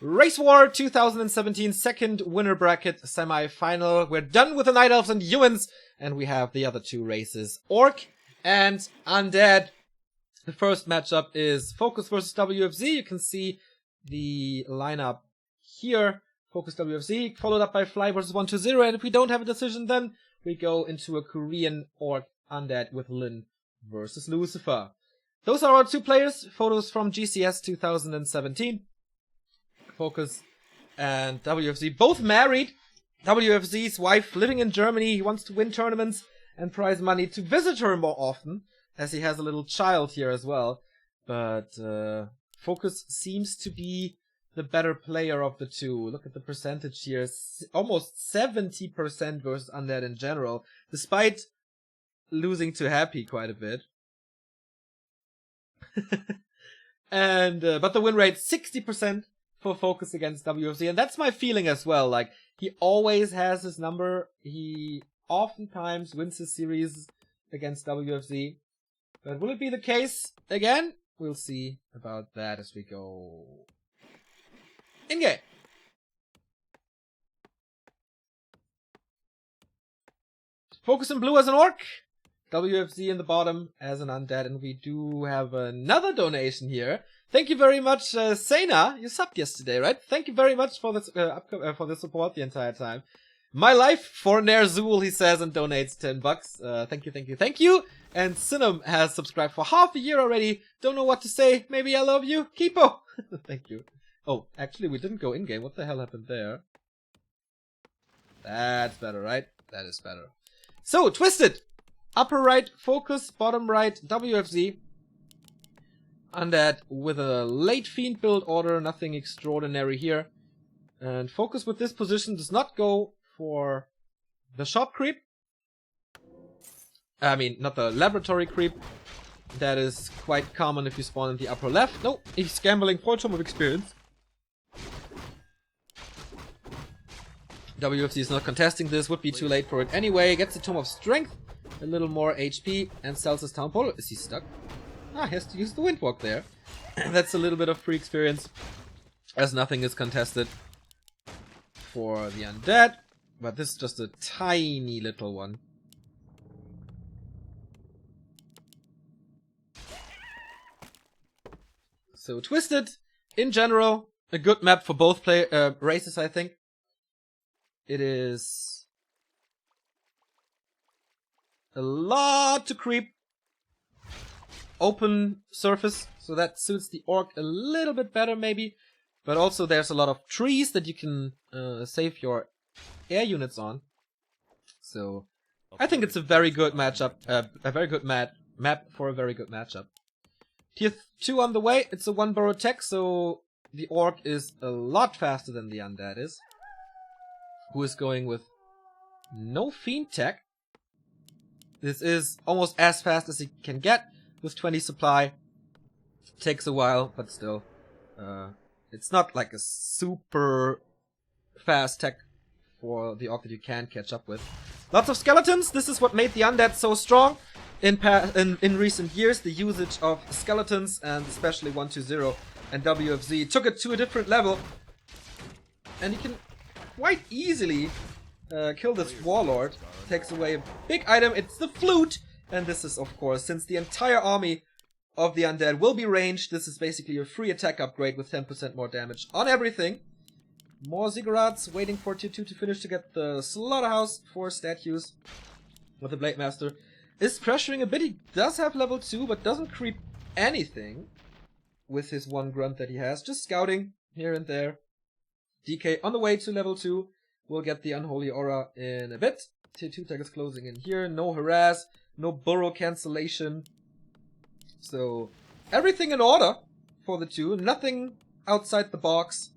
Race War 2017 second winner bracket semi-final. We're done with the Night Elves and Humans, and we have the other two races, Orc and Undead. The first matchup is Focus versus WFZ. You can see the lineup here. Focus WFZ, followed up by Fly versus 120, and if we don't have a decision, then we go into a Korean Orc Undead with Lin versus Lucifer. Those are our two players. Photos from GCS 2017. Focus and WFZ both married. WFZ's wife living in Germany. He wants to win tournaments and prize money to visit her more often, as he has a little child here as well. But Focus seems to be the better player of the two. Look at the percentage here. Almost 70% versus Undead in general, despite losing to Happy quite a bit. And but the win rate 60% for Focus against WFZ, and that's my feeling as well. Like, he always has his number. He oftentimes wins his series against WFZ. But will it be the case again? We'll see about that as we go in game. Focus in blue as an Orc. WFZ in the bottom as an Undead, and we do have another donation here. Thank you very much, Sena. You subbed yesterday, right? Thank you very much for this for the support the entire time. My life for Nerzul, he says, and donates $10. Thank you, thank you, thank you. And Sinem has subscribed for half a year already. Don't know what to say. Maybe I love you, Kipo. Thank you. Oh, actually, we didn't go in game. What the hell happened there? That's better, right? That is better. So, Twisted. Upper right, Focus. Bottom right, WFZ. Undead with a late Fiend build order. Nothing extraordinary here. And Focus with this position does not go for the shop creep. I mean, not the laboratory creep. That is quite common if you spawn in the upper left. No, he's gambling for a Tome of Experience. WFC is not contesting this, would be too late for it anyway. Gets the Tome of Strength, a little more HP, and sells his Town Pole. Is he stuck? Ah, he has to use the Windwalk there. That's a little bit of free experience, as nothing is contested for the Undead. But this is just a tiny little one. So Twisted, in general, a good map for both races, I think. It is a lot to creep. Open surface, so that suits the Orc a little bit better maybe. But also there's a lot of trees that you can save your air units on. So I think it's a very good matchup, a very good map for a very good matchup. Tier 2 on the way, it's a 1-burrow tech, so the Orc is a lot faster than the Undead is. Who is going with no Fiend tech. This is almost as fast as he can get with 20 supply. Takes a while, but still. It's not like a super fast tech for the Orc that you can catch up with. Lots of skeletons. This is what made the Undead so strong. In recent years, the usage of skeletons, and especially 120 and WFZ, took it to a different level. And you can quite easily kill this Warlord. Takes away a big item. It's the Flute. And this is, of course, since the entire army of the Undead will be ranged, this is basically a free attack upgrade with 10% more damage on everything. More Ziggurats waiting for tier 2 to finish to get the Slaughterhouse for statues. With the Blade Master is pressuring a bit. He does have level 2, but doesn't creep anything with his one grunt that he has. Just scouting here and there. DK on the way to level 2. We'll get the Unholy Aura in a bit. Tier 2 tech is closing in here. No harass. No burrow cancellation. So everything in order for the two. Nothing outside the box.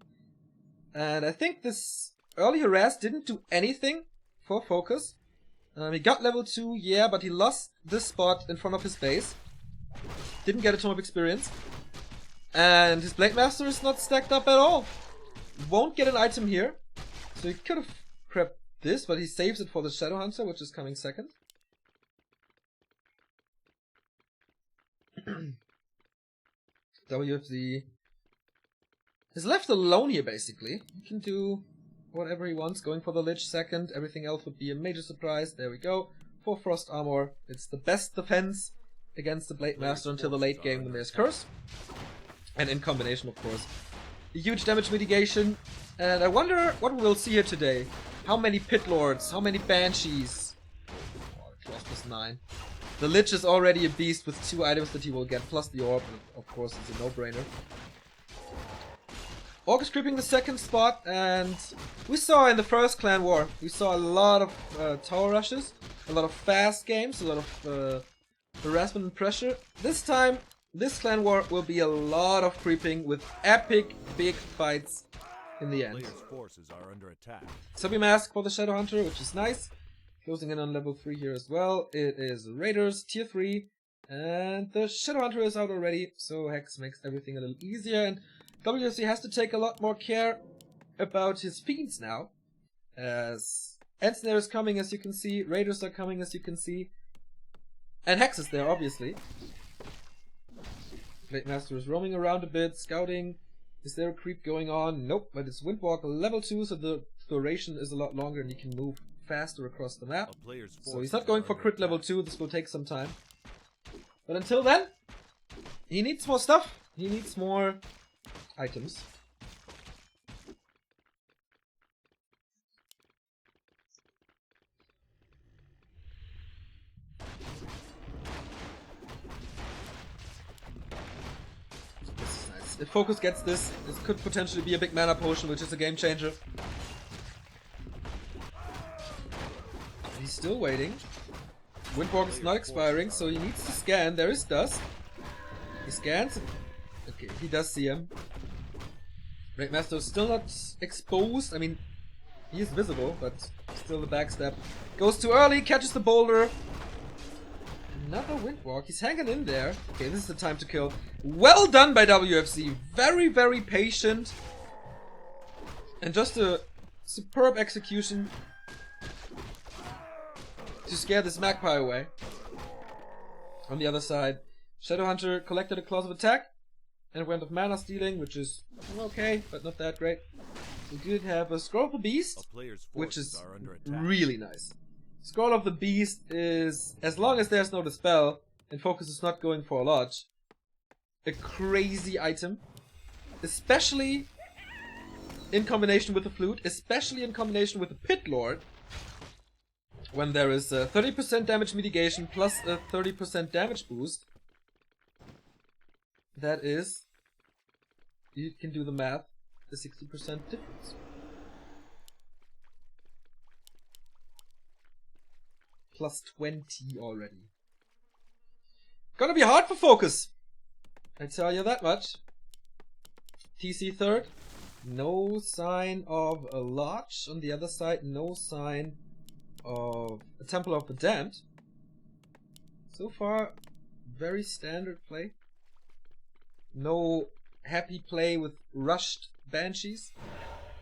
And I think this early harass didn't do anything for Focus. He got level 2, yeah, but he lost this spot in front of his base. Didn't get a Tome of Experience. And his Blade Master is not stacked up at all. Won't get an item here. So he could have crept this, but he saves it for the Shadow Hunter, which is coming second. WFZ He's left alone here, basically. He can do whatever he wants, going for the Lich second. Everything else would be a major surprise. There we go. 4 Frost Armor. It's the best defense against the Blade Master until the late game when there's Curse. And in combination, of course. A huge damage mitigation. And I wonder what we'll see here today. How many Pit Lords? How many Banshees? Oh, Claws plus 9. The Lich is already a beast with 2 items that he will get, plus the Orb, of course, it's a no-brainer. Orc is creeping the second spot, and we saw in the first clan war, we saw a lot of tower rushes, a lot of fast games, a lot of harassment and pressure. This time, this clan war will be a lot of creeping with epic big fights in the end. Sub mask for the Shadow Hunter, which is nice. Closing in on level 3 here as well. It is Raiders, tier 3, and the Shadow Hunter is out already, so Hex makes everything a little easier, and WFC has to take a lot more care about his fiends now, as Ensnare is coming, as you can see, Raiders are coming, as you can see, and Hex is there, obviously. Blade Master is roaming around a bit, scouting. Is there a creep going on? Nope, but it's Windwalk level 2, so the duration is a lot longer and you can move faster across the map. So he's not going for crit level 2, this will take some time. But until then, he needs more stuff, he needs more items. This is nice. If Focus gets this, this could potentially be a big mana potion, which is a game changer. He's still waiting. Windwalk is not expiring, so he needs to scan. There is dust. He scans. Okay, he does see him. Blade Master is still not exposed. I mean, he is visible, but still the backstab. Goes too early, catches the boulder. Another Windwalk. He's hanging in there. Okay, this is the time to kill. Well done by WFC. Very, very patient. And just a superb execution to scare this Magpie away. On the other side, Shadow Hunter collected a clause of attack and went of mana stealing, which is okay, but not that great. We did have a Scroll of the Beast, which is really nice. Scroll of the Beast is, as long as there's no Dispel and Focus is not going for a Lodge, a crazy item. Especially in combination with the Flute, especially in combination with the Pit Lord. When there is a 30% damage mitigation plus a 30% damage boost. That is, you can do the math, the 60% difference. Plus 20 already. Gonna be hard for Focus, I tell you that much. TC third, no sign of a Lodge. On the other side, no sign of a Temple of the Damned. So far, very standard play. No happy play with rushed Banshees.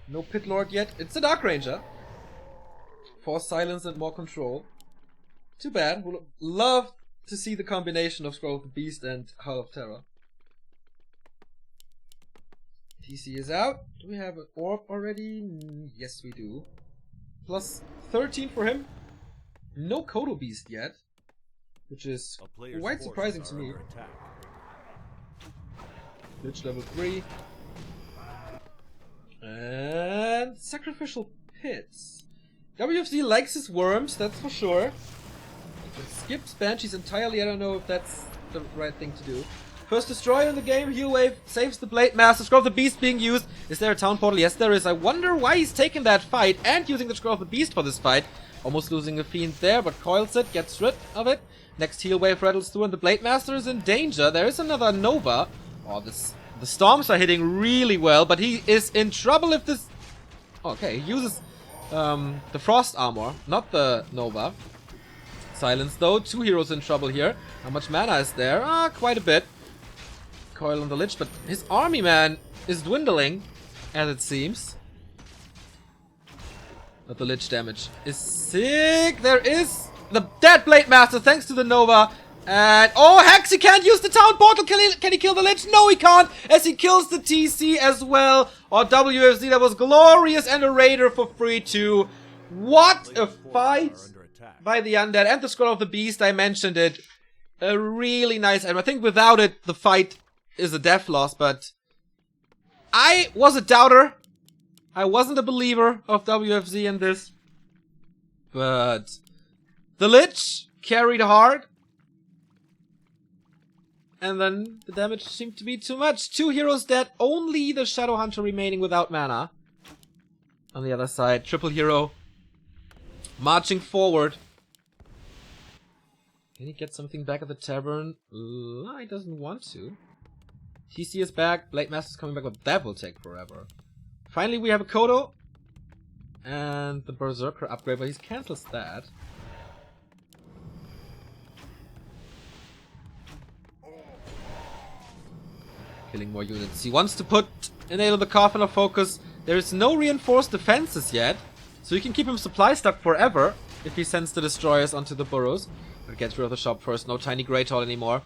No Pit Lord yet. It's a Dark Ranger. For silence and more control. Too bad. Would love to see the combination of Scroll of the Beast and Howl of Terror. TC is out. Do we have an Orb already? Yes, we do. Plus 13 for him. No Kodo Beast yet, which is quite surprising to me. Lich level 3. And Sacrificial Pits. WFC likes his worms, that's for sure. It skips Banshees entirely, I don't know if that's the right thing to do. First Destroyer in the game, Heal Wave, saves the Blade Master, Scroll of the Beast being used. Is there a Town Portal? Yes there is. I wonder why he's taking that fight and using the Scroll of the Beast for this fight. Almost losing a Fiend there, but coils it, gets rid of it. Next Heal Wave rattles through and the Blade Master is in danger. There is another Nova. Oh, the Storms are hitting really well, but he is in trouble if this... Okay, he uses the Frost Armor, not the Nova. Silence though, 2 heroes in trouble here. How much mana is there? Quite a bit. Coil on the Lich, but his army, man, is dwindling, as it seems. But the Lich damage is sick. There is the dead Blade Master, thanks to the Nova. And, oh, Hex, he can't use the town portal. Can he kill the Lich? No, he can't, as he kills the TC as well. Or WFZ, that was glorious, and a Raider for free too. What a fight by the Undead. And the Scroll of the Beast, I mentioned it. A really nice item. I think without it, the fight is a death loss, but I was a doubter. I wasn't a believer of WFZ in this. But the Lich carried hard. And then the damage seemed to be too much. 2 heroes dead, only the Shadow Hunter remaining without mana. On the other side, triple hero marching forward. Can he get something back at the tavern? He doesn't want to. TC is back, Blade Master's coming back, but that will take forever. Finally we have a Kodo. And the Berserker upgrade, but he cancels that. Killing more units. He wants to put Enable the Coffin of Focus. There is no reinforced defenses yet, so you can keep him supply stuck forever if he sends the destroyers onto the burrows. But get rid of the shop first. No tiny Great Hall anymore.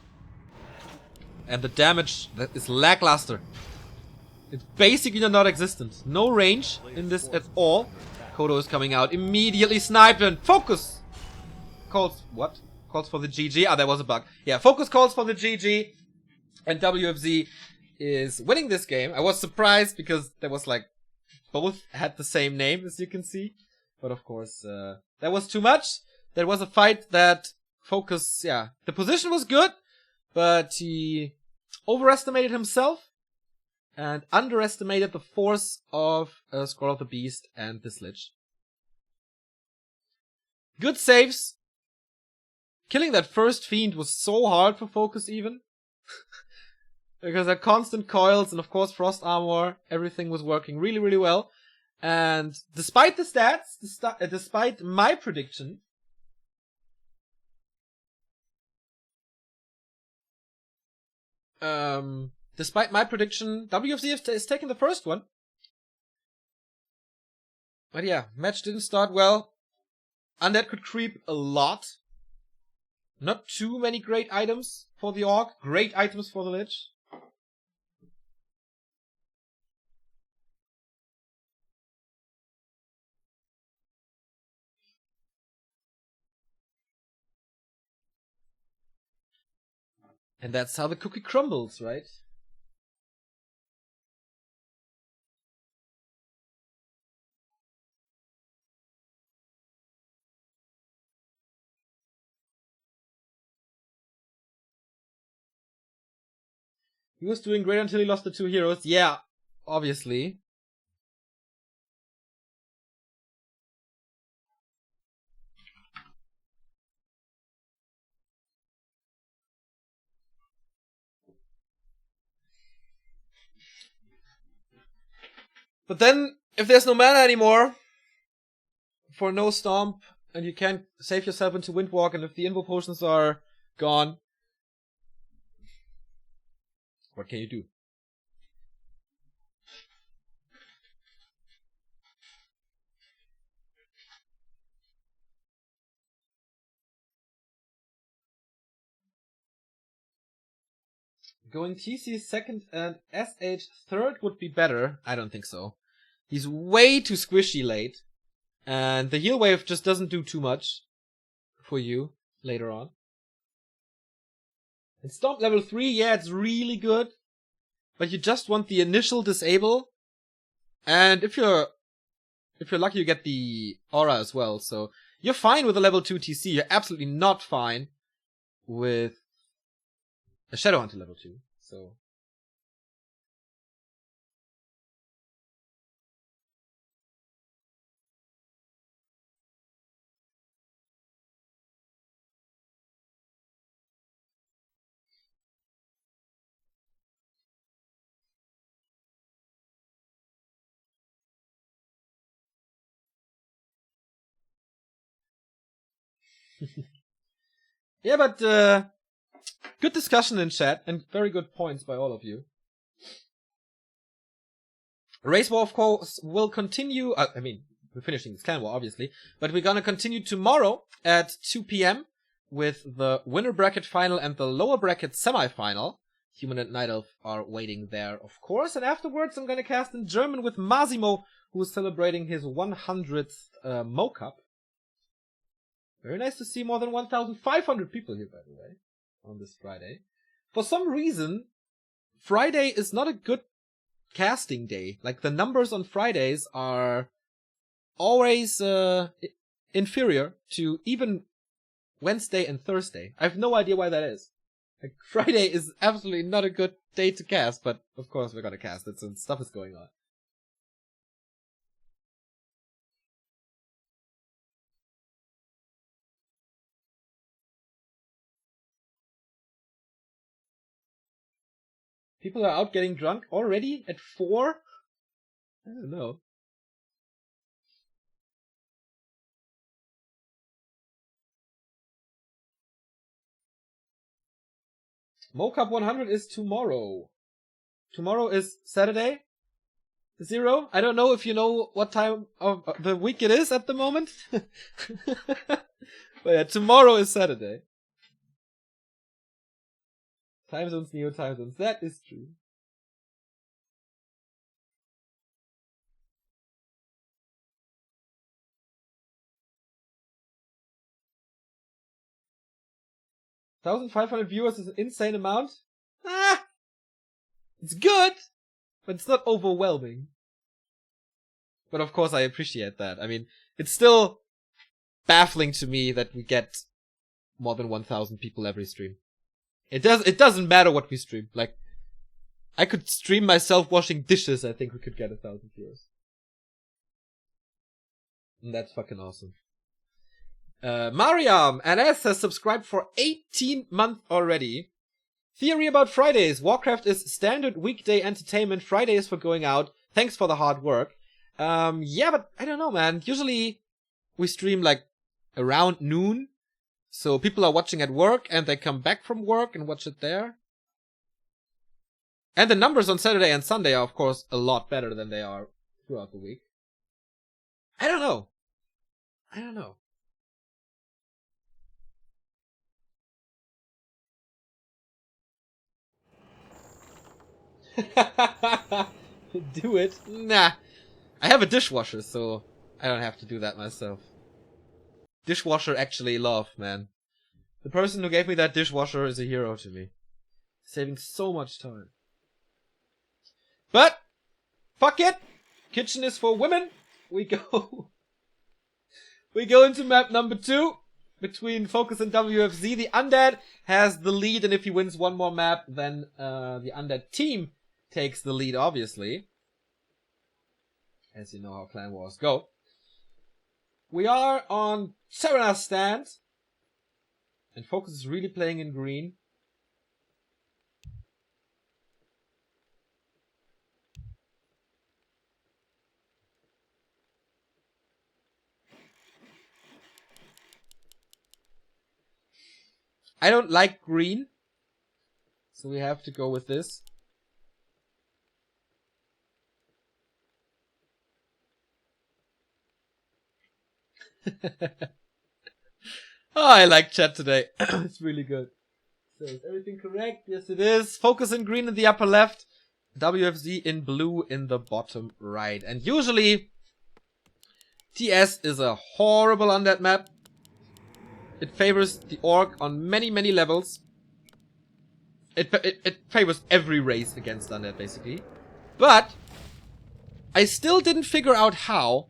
And the damage that is lackluster. It's basically non-existent. No range in this at all. Kodo is coming out. Immediately sniped and focus! Calls what? Calls for the GG. Ah, there was a bug. Yeah, focus calls for the GG. And WFZ is winning this game. I was surprised because there was like both had the same name, as you can see. But of course, that was too much. There was a fight that Focus, yeah, the position was good, but he overestimated himself and underestimated the force of Scroll of the Beast and this Lich. Good saves. Killing that first Fiend was so hard for Focus even. Because there are constant coils and of course Frost Armor, everything was working really, really well. And despite the stats, despite my prediction, WFZ is taking the first one. But yeah, match didn't start well. Undead could creep a lot. Not too many great items for the Orc. Great items for the Lich. And that's how the cookie crumbles, right? He was doing great until he lost the 2 heroes. Yeah, obviously. But then, if there's no mana anymore for no Stomp, and you can't save yourself into Windwalk, and if the Invo Potions are gone, what can you do? Going TC second and SH third would be better. I don't think so. He's way too squishy late. And the heal wave just doesn't do too much for you later on. And Stomp level 3, yeah, it's really good. But you just want the initial disable. And if you're lucky, you get the aura as well. So you're fine with a level 2 TC. You're absolutely not fine with a Shadow Hunter level 2. So yeah, but good discussion in chat and very good points by all of you. Race War, of course, will continue. We're finishing this clan war, obviously, but we're gonna continue tomorrow at 2 p.m. with the winner bracket final and the lower bracket semifinal. Human and Night Elf are waiting there, of course. And afterwards, I'm gonna cast in German with Massimo, who is celebrating his 100th mocap. Very nice to see more than 1,500 people here, by the way, on this Friday. For some reason, Friday is not a good casting day. Like, the numbers on Fridays are always inferior to even Wednesday and Thursday. I have no idea why that is. Like, Friday is absolutely not a good day to cast, but of course we're gonna cast it since stuff is going on. People are out getting drunk already at 4? I don't know. Mocap 100 is tomorrow. Tomorrow is Saturday? 0? I don't know if you know what time of the week it is at the moment. But yeah, tomorrow is Saturday. Time zones, Neo time zones. That is true. $1,500 viewers is an insane amount. Ah! It's good, but it's not overwhelming. But of course I appreciate that. I mean, it's still baffling to me that we get more than 1,000 people every stream. It doesn't matter what we stream. Like, I could stream myself washing dishes, I think we could get 1,000 viewers. And that's fucking awesome. Mariam NS has subscribed for 18 months already. Theory about Fridays. Warcraft is standard weekday entertainment. Friday is for going out. Thanks for the hard work. Yeah, but I don't know, man. Usually we stream like around noon. So people are watching at work and they come back from work and watch it there. And the numbers on Saturday and Sunday are, of course, a lot better than they are throughout the week. I don't know. Do it? Nah. I have a dishwasher, so I don't have to do that myself. Dishwasher actually love, man. The person who gave me that dishwasher is a hero to me. Saving so much time. But, fuck it! Kitchen is for women. We go into map number 2. Between Focus and WFZ. The Undead has the lead, and if he wins one more map, then the Undead team takes the lead, obviously. As you know how clan wars go. We are on Serena's stand. And Focus is really playing in green. I don't like green. So we have to go with this. Oh, I like chat today. It's really good. So is everything correct? Yes, it is. Focus in green in the upper left. WFZ in blue in the bottom right. And usually, TS is a horrible Undead map. It favors the Orc on many, many levels. It favors every race against Undead, basically. But I still didn't figure out how.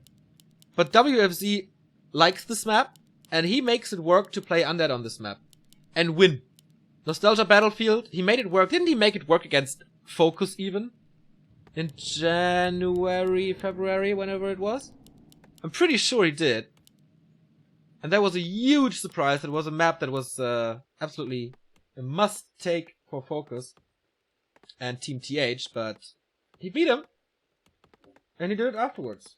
But WFZ likes this map, and he makes it work to play Undead on this map. And win. Nostalgia Battlefield, he made it work. Didn't he make it work against Focus even? In January, February, whenever it was? I'm pretty sure he did. And that was a huge surprise. It was a map that was absolutely a must-take for Focus and Team TH, but he beat him. And he did it afterwards.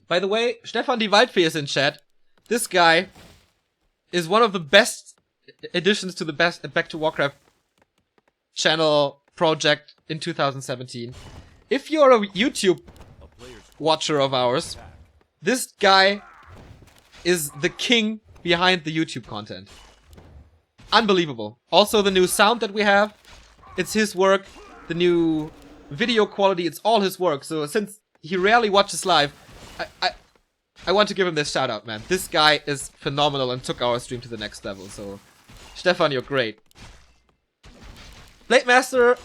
By the way, Stefan die Waldfee is in chat. This guy is one of the best additions to the best Back to Warcraft channel project in 2017. If you're a YouTube watcher of ours. This guy is the king behind the YouTube content. Unbelievable. Also, the new sound that we have, it's his work. The new video quality, it's all his work. So since he rarely watches live, I want to give him this shout out, man. This guy is phenomenal and took our stream to the next level. So, Stefan, you're great. Blade Master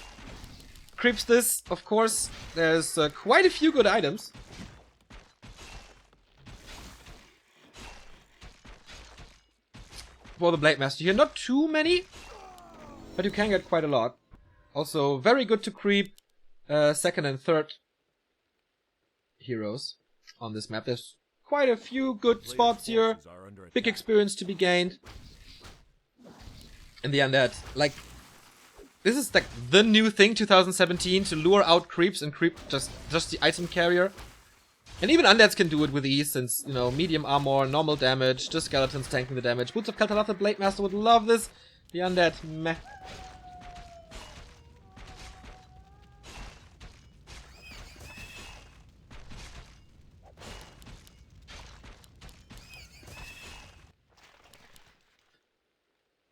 creeps this, of course. There's quite a few good items. For the Blade Master here, not too many, but you can get quite a lot. Also, very good to creep second and third heroes on this map. There's quite a few good spots here. Big experience to be gained. And the Undead, like, this is like the new thing 2017, to lure out creeps and creep just the item carrier. And even Undeads can do it with ease, since, you know, medium armor, normal damage, just skeletons tanking the damage. Boots of Kaltalath, the Blade Master would love this. The Undead, meh.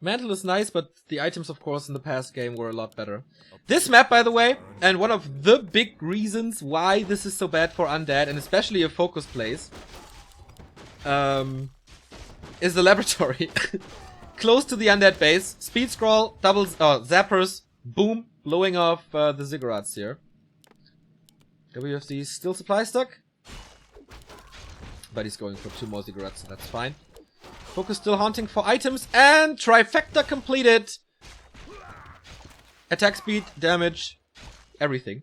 Mantle is nice, but the items, of course, in the past game were a lot better. This map, by the way, and one of the big reasons why this is so bad for Undead, and especially a focus place, is the laboratory. Close to the Undead base. Speed scroll, doubles, zappers, boom, blowing off the ziggurats here. WFC still supply stuck, but he's going for 2 more ziggurats, so that's fine. Focus still hunting for items, and trifecta completed. Attack speed, damage, everything.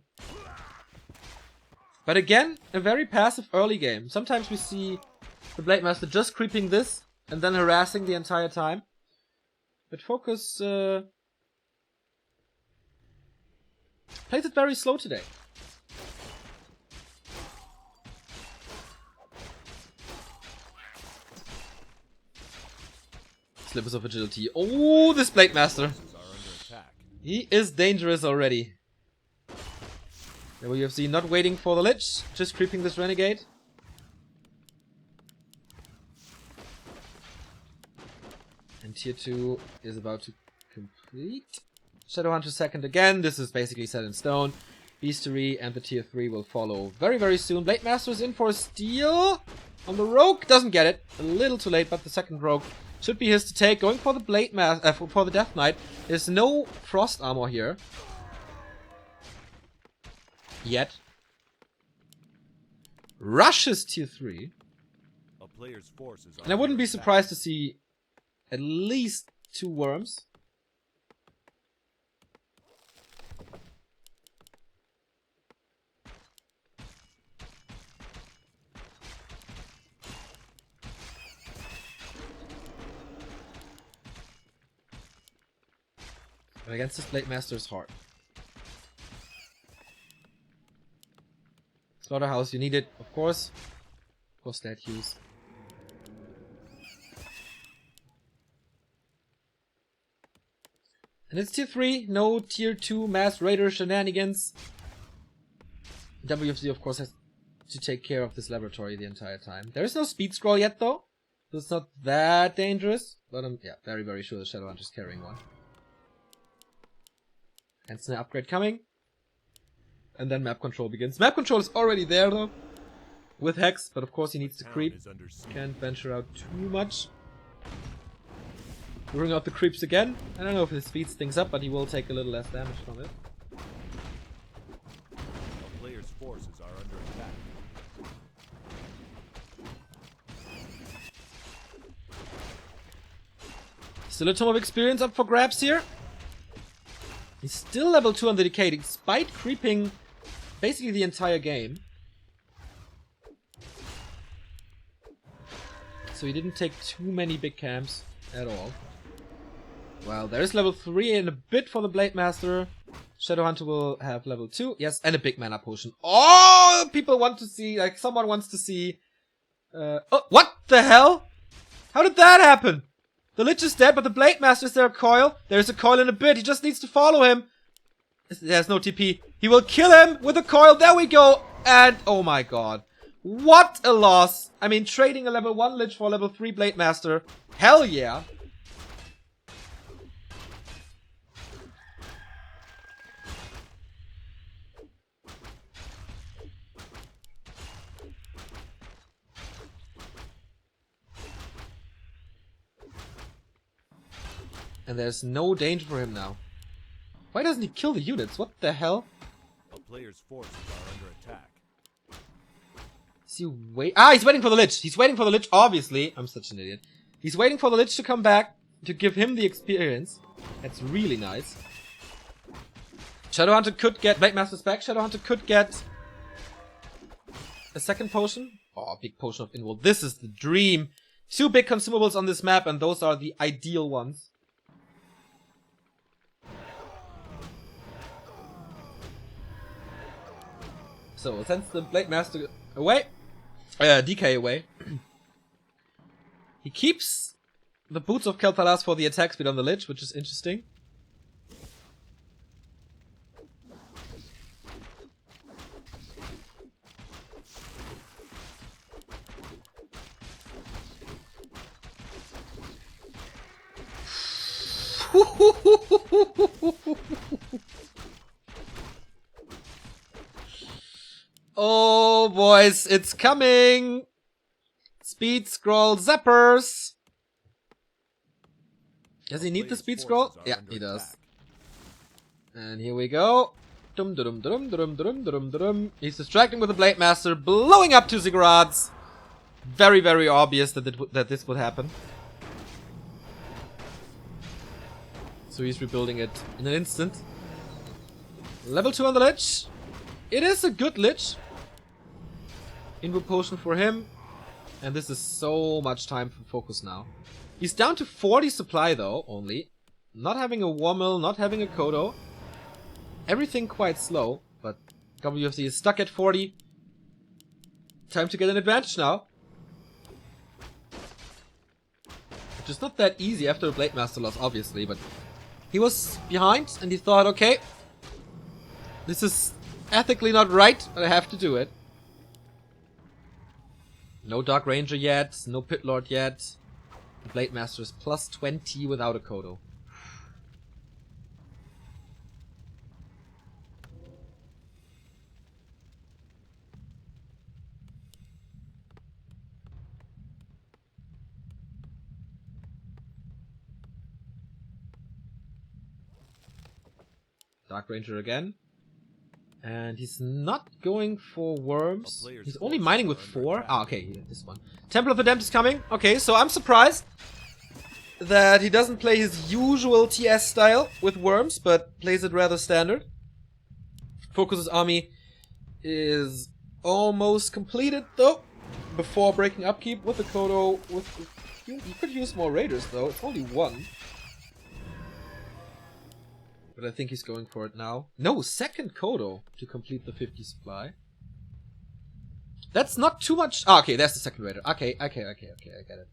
But again, a very passive early game. Sometimes we see the Blade Master just creeping this and then harassing the entire time. But Focus plays it very slow today. Slippers of agility. Oh, this Blade Master. He is dangerous already. WFC not waiting for the Lich, just creeping this Renegade. And tier 2 is about to complete. Shadowhunter second again. This is basically set in stone. Beastery and the tier 3 will follow very, very soon. Blade Master is in for a steal on the Rogue. Doesn't get it. A little too late, but the second Rogue should be his to take. Going for the Blade Master, for the Death Knight. There's no frost armor here. Yet. Rushes tier 3. And I wouldn't be surprised to see at least 2 worms. But against this Blade Master is hard. Slaughterhouse, you need it, of course. For stat use. And it's tier 3, no tier 2 Mass Raider shenanigans. WFC, of course, has to take care of this laboratory the entire time. There is no speed scroll yet, though. So it's not that dangerous. But I'm, yeah, very, very sure the Shadowhunter is carrying one. And snare upgrade coming. And then map control begins. Map control is already there, though. With Hex, but of course he needs to creep. Can't venture out too much. Bring out the creeps again. I don't know if it speeds things up, but he will take a little less damage from it. A player's forces are under attack. Still a Tome of Experience up for grabs here. He's still level 2 on the Decay, despite creeping basically the entire game. So he didn't take too many big camps at all. Well, there is level 3 and a bit for the Blade Master. Shadowhunter will have level 2. Yes, and a big mana potion. Oh, people want to see, like, someone wants to see... oh, what the hell? How did that happen? The Lich is dead, but the Blade Master, is there a coil? There's a coil in a bit. He just needs to follow him. There's no TP. He will kill him with a coil. There we go. And, oh my god. What a loss! I mean, trading a level 1 Lich for a level 3 Blade Master. Hell yeah! And there's no danger for him now. Why doesn't he kill the units? What the hell? A player's forces are under attack. Is he he's waiting for the Lich. He's waiting for the Lich, obviously. I'm such an idiot. He's waiting for the Lich to come back to give him the experience. That's really nice. Shadowhunter could get Blade Master's back. Shadowhunter could get a second potion. Oh, big potion of Involt. This is the dream. 2 big consumables on this map, and those are the ideal ones. So, sends the Blade Master away. DK away. He keeps the Boots of Kel'Thalas for the attack speed on the Lich, which is interesting. Oh, boys, it's coming! Speed scroll zappers! Does he need the speed scroll? Yeah, he does. And here we go. Dum dum dum dum dum dum dum. He's distracting with the Blade Master, blowing up 2 ziggurats. Very, very obvious that this would happen. So he's rebuilding it in an instant. Level 2 on the Lich. It is a good Lich. Invo potion for him. And this is so much time for focus now. He's down to 40 supply though, only. Not having a Warmill, not having a Kodo. Everything quite slow, but WFC is stuck at 40. Time to get an advantage now. Which is not that easy after a Blade Master loss, obviously, but he was behind and he thought, okay, this is ethically not right, but I have to do it. No Dark Ranger yet, no Pit Lord yet. The Blade Master is plus 20 without a Kodo. Dark Ranger again. And he's not going for worms. He's only mining with 4. Ah, okay, this one. Temple of the Damned is coming. Okay, so I'm surprised that he doesn't play his usual TS style with worms, but plays it rather standard. Focus's army is almost completed, though, before breaking upkeep with the Kodo. You could use more raiders, though. It's only 1. But I think he's going for it now. No, second Kodo to complete the 50 supply. That's not too much. Ah, okay, that's the second raider. Okay, I get it.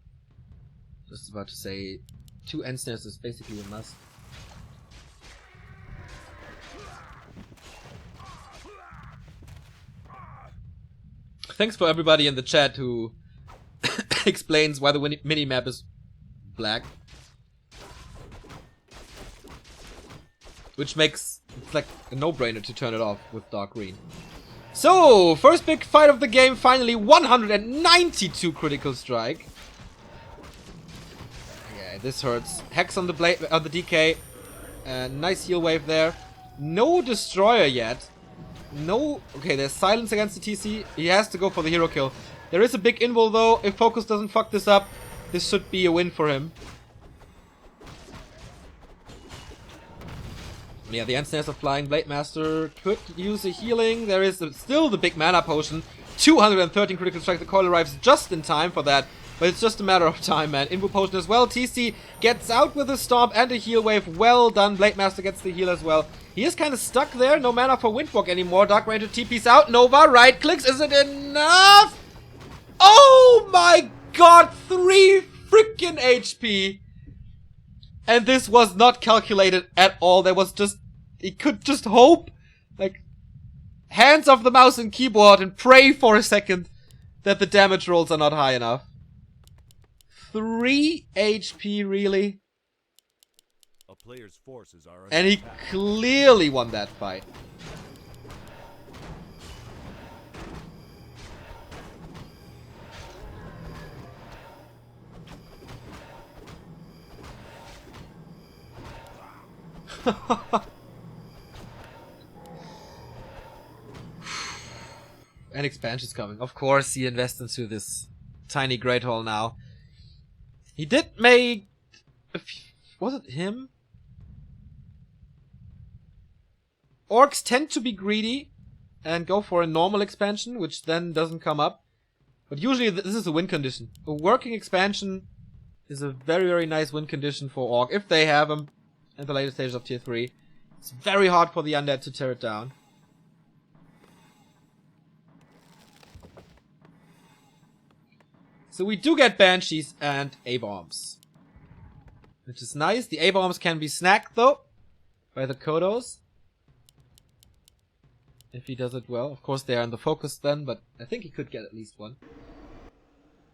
Just about to say, 2 end snares is basically a must. Thanks for everybody in the chat who explains why the mini-map is black. Which makes it's like a no-brainer to turn it off with dark green. So, first big fight of the game, finally 192 critical strike. Yeah, this hurts. Hex on the blade, on the DK. Nice heal wave there. No destroyer yet. No. Okay, there's silence against the TC. He has to go for the hero kill. There is a big invul though. If Focus doesn't fuck this up, this should be a win for him. Yeah, the end snares of Flying Blade Master could use a healing. There is still the big mana potion. 213 critical strike. The coil arrives just in time for that. But it's just a matter of time, man. Invo potion as well. TC gets out with a stomp and a heal wave. Well done. Blade Master gets the heal as well. He is kind of stuck there. No mana for Windwalk anymore. Dark Ranger TP's out. Nova right clicks. Is it enough? Oh my god. 3 freaking HP. And this was not calculated at all. There was just... He could just hope. Like... Hands off the mouse and keyboard and pray for a second that the damage rolls are not high enough. 3 HP, really? A player's forces are under And he attack. clearly won that fight. And expansion's coming. Of course, he invests into this tiny Great Hall now. He did make... Was it him? Orcs tend to be greedy and go for a normal expansion, which then doesn't come up. But usually this is a win condition. A working expansion is a very, very nice win condition for Orc, if they have them at the later stages of Tier 3. It's very hard for the Undead to tear it down. So we do get Banshees and A-Bombs. Which is nice. The A-Bombs can be snacked, though, by the Kodos. If he does it well. Of course, they are in the focus then, but I think he could get at least one.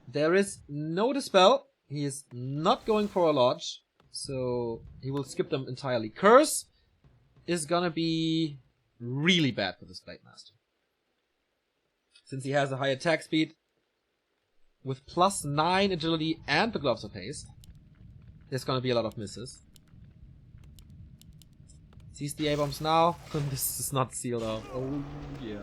There is no Dispel. He is not going for a Lodge, so he will skip them entirely. Curse is gonna be really bad for this Blade Master. Since he has a high attack speed, with +9 agility and the Gloves of Haste, there's gonna be a lot of misses. Sees the A-Bombs now. This is not sealed off. Oh, yeah.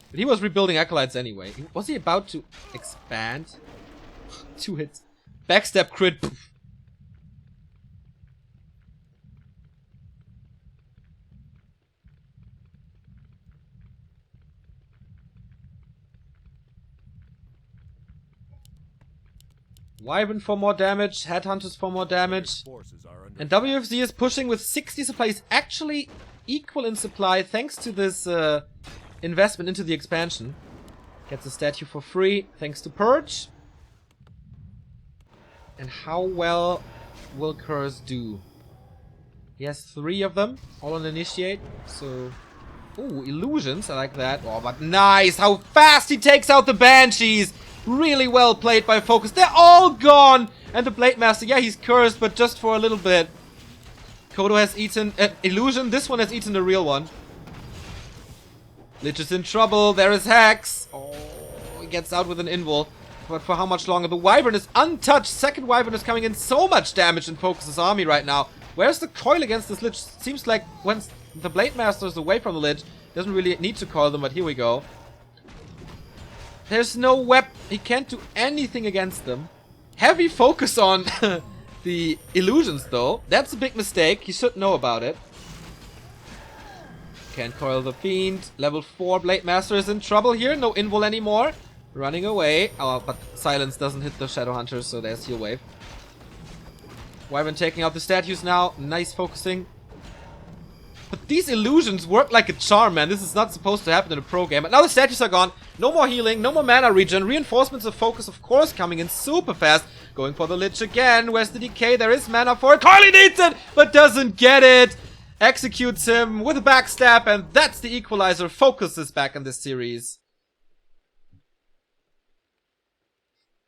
But he was rebuilding Acolytes anyway. Was he about to expand? 2 hits. Backstab crit. Poof. Wyvern for more damage, Headhunters for more damage. Forces are under And WFZ is pushing with 60 supply. He's actually equal in supply thanks to this investment into the expansion. Gets a statue for free thanks to Purge. And how well will Curse do? He has 3 of them, all on Initiate, so... Ooh, Illusions, I like that. Oh, but nice! How fast he takes out the Banshees! Really well played by Focus. They're all gone! And the Blade Master, yeah, he's cursed, but just for a little bit. Kodo has eaten... Illusion, this one has eaten the real one. Lich is in trouble, there is Hex! Oh, he gets out with an invul. But for how much longer? The Wyvern is untouched. Second Wyvern is coming in so much damage in Focus's army right now. Where's the coil against this Lich? Seems like when the Blade Master is away from the Lich, doesn't really need to coil them, but here we go. There's no weapon. He can't do anything against them. Heavy focus on the illusions, though. That's a big mistake. He should know about it. Can't coil the Fiend. Level 4 Blade Master is in trouble here. No invul anymore. Running away. Oh, but Silence doesn't hit the Shadow Hunters, so there's Heal Wave. Wyvern taking out the statues now. Nice focusing. But these illusions work like a charm, man. This is not supposed to happen in a pro game. But now the statues are gone. No more healing, no more mana regen. Reinforcements of Focus, of course, coming in super fast. Going for the Lich again. Where's the decay? There is mana for it. Coily needs it, but doesn't get it. Executes him with a backstab, and that's the equalizer. Focus is back in this series.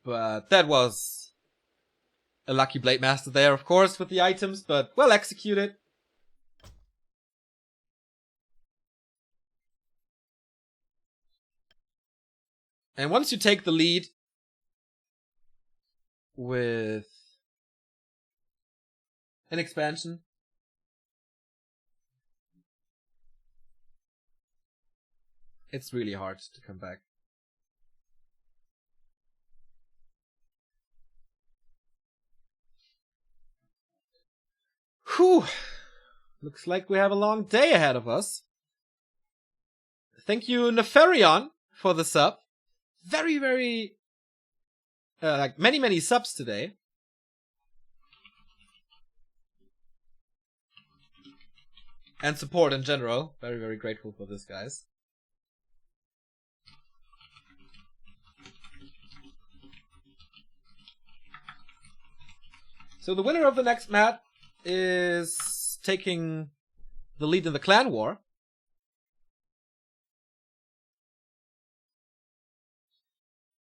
But that was a lucky Blade Master there, of course, with the items, but well executed. And once you take the lead with an expansion, it's really hard to come back. Whew! Looks like we have a long day ahead of us. Thank you, Nefarion, for the sub. Very, very... like, many subs today. And support in general. Very, very grateful for this, guys. So the winner of the next match is taking the lead in the clan war.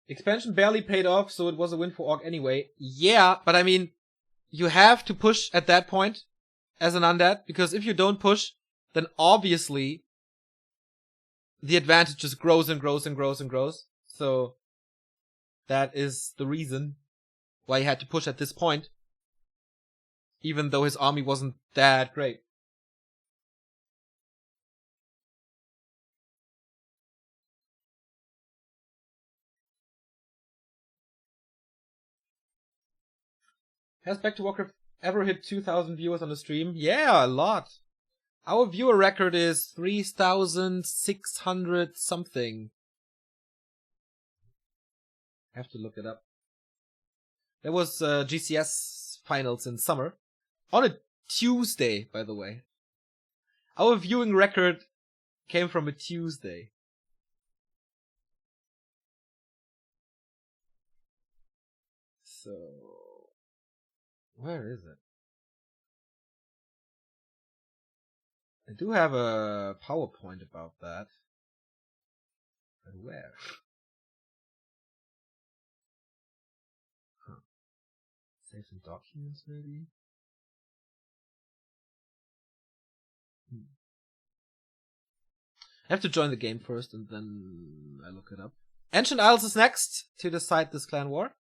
Expansion barely paid off, so it was a win for Orc anyway. Yeah, but I mean, you have to push at that point as an Undead, because if you don't push, then obviously the advantage just grows and grows and grows and grows. So that is the reason why he had to push at this point, even though his army wasn't that great. Has Back to Warcraft ever hit 2,000 viewers on the stream? Yeah, a lot. Our viewer record is 3,600 something. I have to look it up. There was GCS finals in summer. On a Tuesday, by the way. Our viewing record came from a Tuesday. So, where is it? I do have a PowerPoint about that. But where? Huh. Save some documents, maybe? I have to join the game first, and then I look it up. Ancient Isles is next to decide this clan war.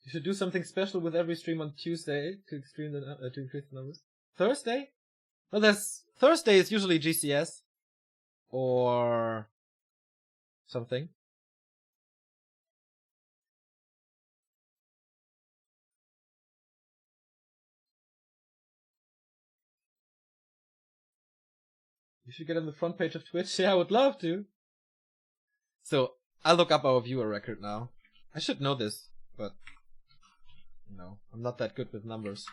You should do something special with every stream on Tuesday to increase the numbers. Thursday? Well, Thursday is usually GCS or something. You should get on the front page of Twitch. Yeah, I would love to. So I'll look up our viewer record now. I should know this, but no, I'm not that good with numbers.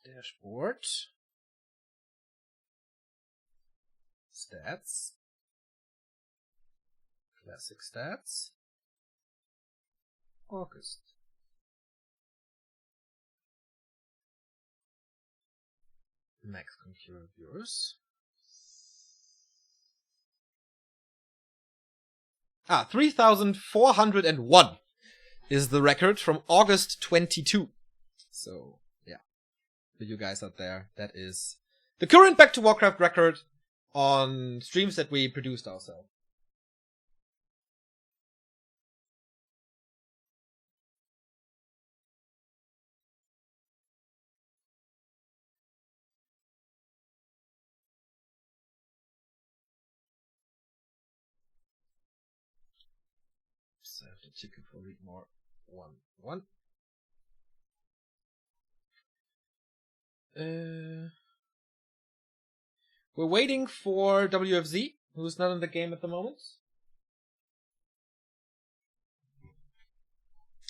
Dashboard. Stats. Classic stats. August. Max concurrent viewers. 3,401 is the record from August 22. So, yeah. For you guys out there, that is the current Back to Warcraft record on streams that we produced ourselves. So I have to check it for read more. 1. We're waiting for WFZ, who's not in the game at the moment.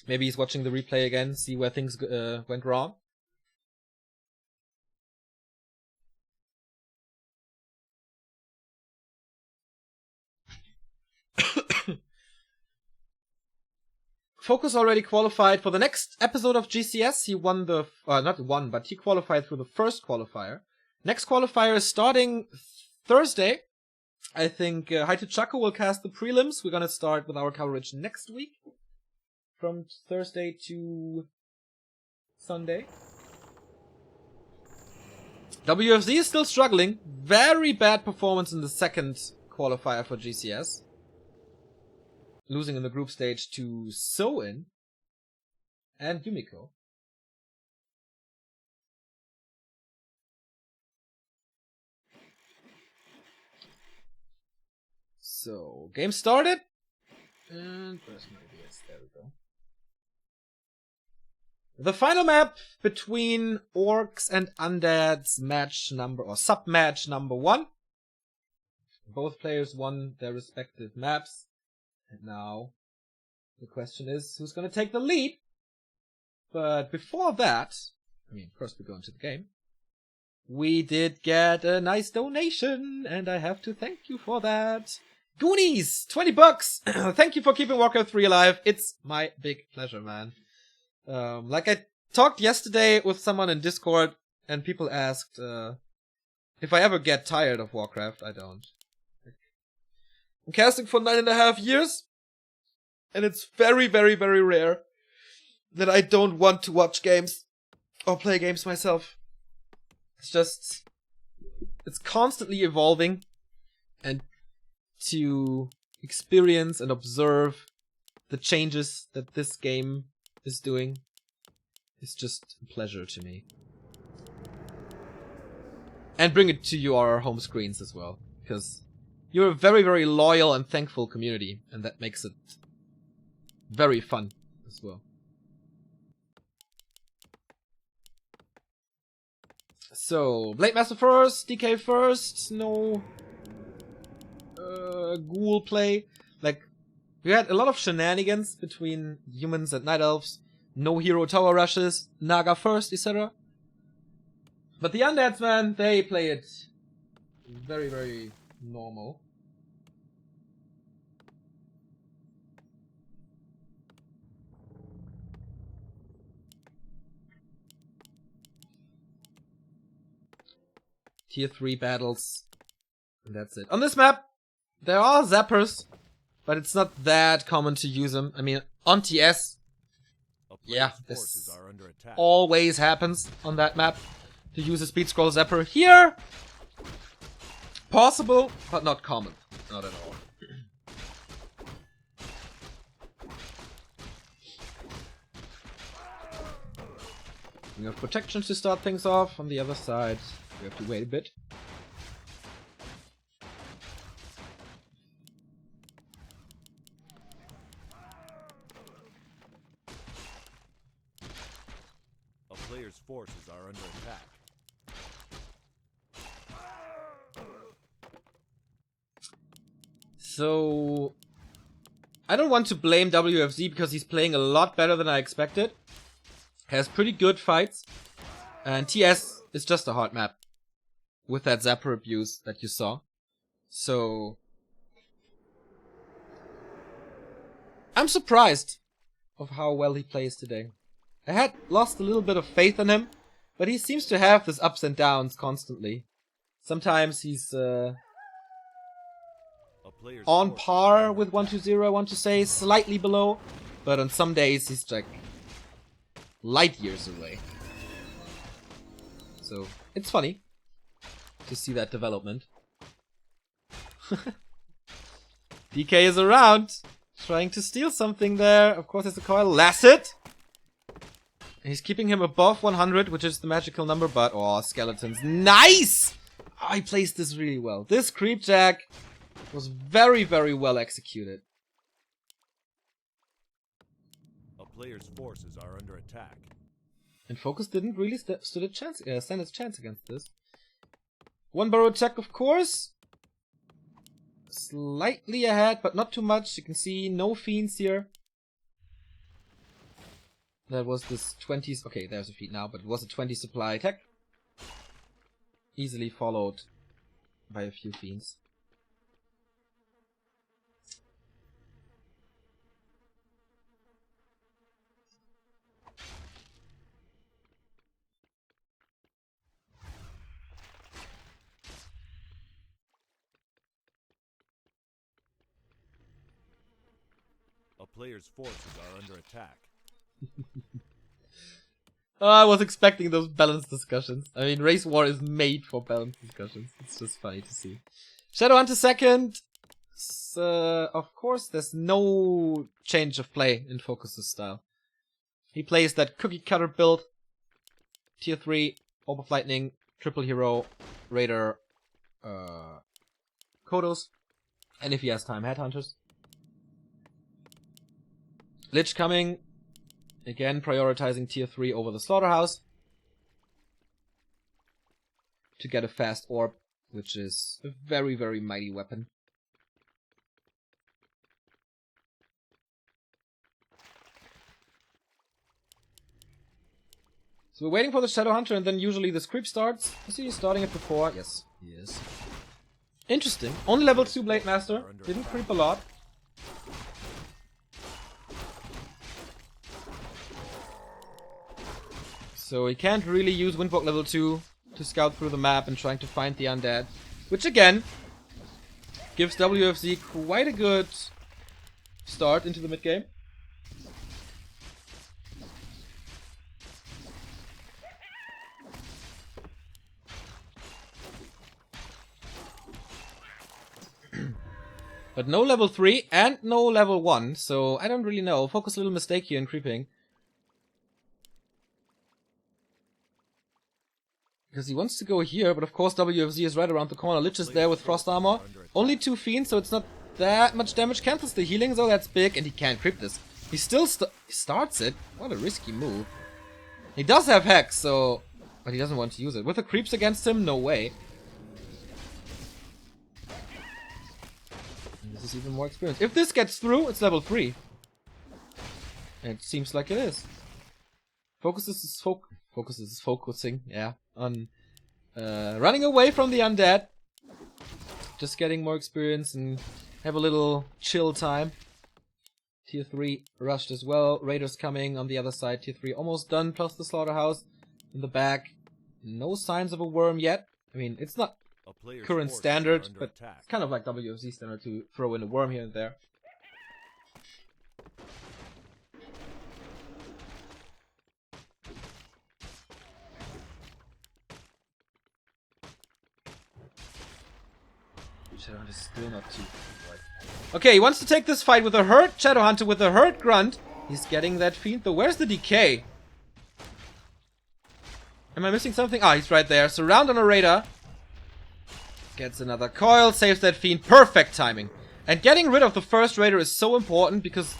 Maybe he's watching the replay again, see where things went wrong. Focus already qualified for the next episode of GCS. He won the... not won, but he qualified through the first qualifier. Next qualifier is starting Thursday. I think Haiti Chaco will cast the prelims. We're gonna start with our coverage next week. From Thursday to Sunday. WFZ is still struggling. Very bad performance in the second qualifier for GCS. Losing in the group stage to So-In and Yumiko. So, game started. And where's my DS? There we go. The final map between Orcs and Undead's match number, or sub-match number 1. Both players won their respective maps. And now, the question is, who's gonna take the lead? But before that, first we go into the game. we did get a nice donation, and I have to thank you for that. Goonies, 20 bucks. Thank you for keeping Warcraft 3 alive. It's my big pleasure, man. Like I talked yesterday with someone in Discord, and people asked if I ever get tired of Warcraft. I don't. I'm casting for 9.5 years, and it's very, very, very rare that I don't want to watch games or play games myself. It's constantly evolving, and to experience and observe the changes that this game is doing is just a pleasure to me. And bring it to your home screens as well, because you're a very, very loyal and thankful community, and that makes it very fun as well. So, Blade Master first, DK first, no ghoul play. Like, we had a lot of shenanigans between humans and night elves, no hero tower rushes, Naga first, etc. But the Undeads, man, they play it very, very normal. Tier 3 battles, and that's it. On this map, there are zappers, but it's not that common to use them. I mean, on TS, yeah, this always happens on that map, to use a speed scroll zapper. Here, possible, but not common. Not at all. We have protection to start things off. On the other side, we have to wait a bit. A player's forces are under attack. So, I don't want to blame WFZ because he's playing a lot better than I expected. Has pretty good fights. And TS is just a hard map with that zapper abuse that you saw. So, I'm surprised of how well he plays today. I had lost a little bit of faith in him, but he seems to have this ups and downs constantly. Sometimes he's on par with 120, I want to say, slightly below, but on some days he's like light years away. So it's funny to see that development. DK is around, trying to steal something there. Of course, there's a coil. Lasset! He's keeping him above 100, which is the magical number, but oh, skeletons. Nice! Oh, he placed this really well. This creep jack was very, very well executed. A player's forces are under attack. And Focus didn't really stand a chance against this. One burrow check, of course. Slightly ahead, but not too much. You can see no fiends here. That was this 20s. Okay, there's a feed now, but it was a 20 supply attack. Easily followed by a few fiends. A player's forces are under attack. Oh, I was expecting those balanced discussions. I mean, Race War is made for balanced discussions. It's just funny to see. Shadowhunter second. Of course, there's no change of play in Focus's style. He plays that cookie cutter build. Tier 3, Orb of Lightning, Triple Hero, Raider, Kodos. And if he has time, Headhunters. Lich coming. Again, prioritizing tier 3 over the Slaughterhouse. To get a fast orb, which is a very, very mighty weapon. So we're waiting for the Shadow Hunter, and then usually this creep starts. Is he starting it before? Yes, he is. Interesting. Only level 2 Blade Master. Didn't creep a lot. So he can't really use Windwalk level 2 to scout through the map and trying to find the Undead. Which again, gives WFZ quite a good start into the mid game. But no level 3 and no level 1, so I don't really know. Focus a little mistake here in creeping. Because he wants to go here, but of course WFZ is right around the corner. Lich is there with Frost Armor. Only 2 Fiends, so it's not that much damage. Cancels the healing, so that's big, and he can't creep this. He still starts it. What a risky move. He does have Hex, so... but he doesn't want to use it. With the creeps against him, no way. This is even more experience. If this gets through, it's level 3. And it seems like it is. Focusing, yeah, on running away from the Undead. Just getting more experience and have a little chill time. Tier 3 rushed as well. Raiders coming on the other side. Tier 3 almost done, plus the Slaughterhouse in the back. No signs of a worm yet. I mean, it's not current standard, but it's kind of like WFZ standard to throw in a worm here and there. Shadowhunter is still not too right. Okay, he wants to take this fight with a hurt Shadowhunter with a hurt grunt. He's getting that fiend though. Where's the decay? Am I missing something? Ah, he's right there. Surround on a raider. Gets another coil, saves that fiend. Perfect timing. And getting rid of the first raider is so important because,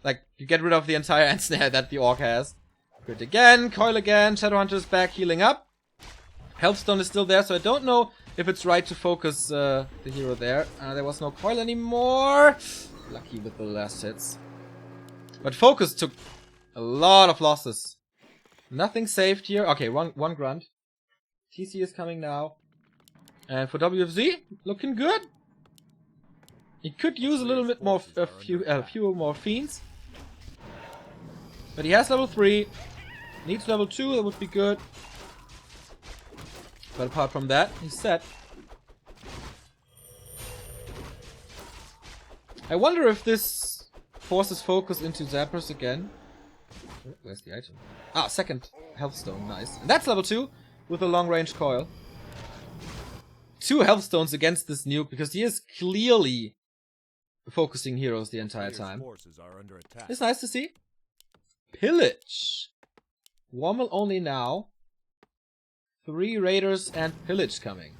like, you get rid of the entire ensnare that the orc has. Crit again, coil again. Shadowhunter's back healing up. Healthstone is still there, so I don't know if it's right to focus the hero there. There was no coil anymore. Lucky with the last hits. But focus took a lot of losses. Nothing saved here. Okay, one grunt. TC is coming now. And for WFZ, looking good. He could use a little bit more, few more fiends. But he has level 3. Needs level 2, that would be good. But apart from that, he's set. I wonder if this forces focus into Zappers again. Where's the item? Ah, second Healthstone, nice. And that's level 2 with a long range coil. 2 Healthstones against this nuke because he is clearly focusing heroes the entire time. It's nice to see. Pillage. Wommel only now. 3 Raiders and Pillage coming.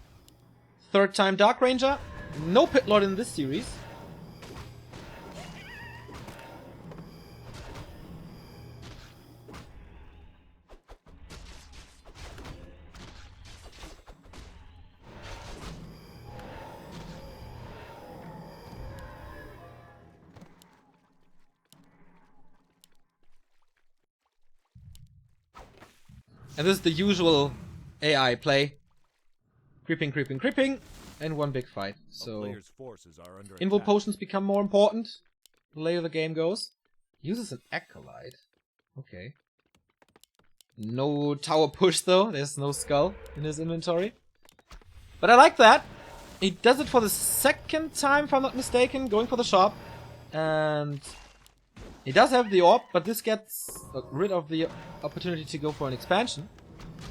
Third time Dark Ranger. No Pit Lord in this series. And this is the usual AI play. Creeping, creeping, creeping, and one big fight. So, invul potions become more important the later the game goes. Uses an acolyte. Okay. No tower push though, there's no skull in his inventory. But I like that. He does it for the second time, if I'm not mistaken, going for the shop. And he does have the orb, but this gets rid of the opportunity to go for an expansion.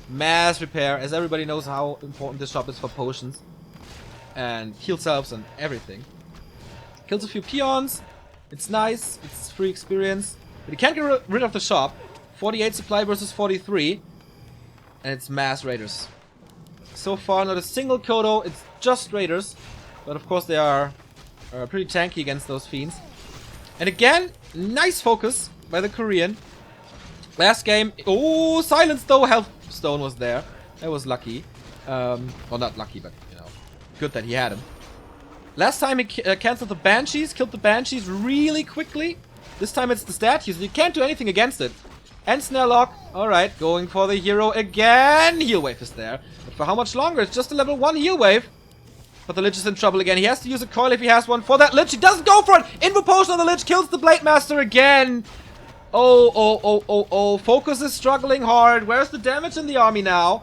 Mass repair, as everybody knows how important this shop is for potions. And heal selves and everything. Kills a few peons. It's nice, it's free experience. But he can't get rid of the shop. 48 supply versus 43. And it's mass raiders. So far not a single Kodo, it's just raiders. But of course they are pretty tanky against those fiends. And again, nice focus by the Korean. Last game, oh, silence though, Healthstone was there. That was lucky. Well, not lucky, but, you know, good that he had him. Last time he cancelled the Banshees, killed the Banshees really quickly. This time it's the statues, you can't do anything against it. And snare lock. Alright, going for the hero again. Heal wave is there. But for how much longer? It's just a level 1 heal wave. But the Lich is in trouble again. He has to use a coil if he has one for that Lich. He doesn't go for it. Invo potion on the Lich kills the Blade Master again. Oh. Focus is struggling hard. Where's the damage in the army now?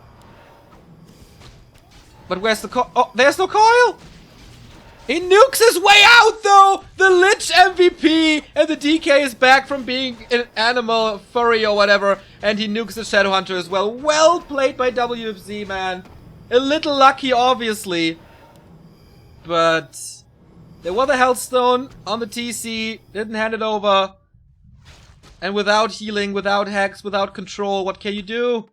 But where's the coil? Oh, there's no coil. He nukes his way out, though! The Lich MVP! And the DK is back from being an animal, furry or whatever. And he nukes the Shadowhunter as well. Well played by WFZ, man. A little lucky, obviously. But there was a Hellstone on the TC. Didn't hand it over. And without healing, without hacks, without control, what can you do?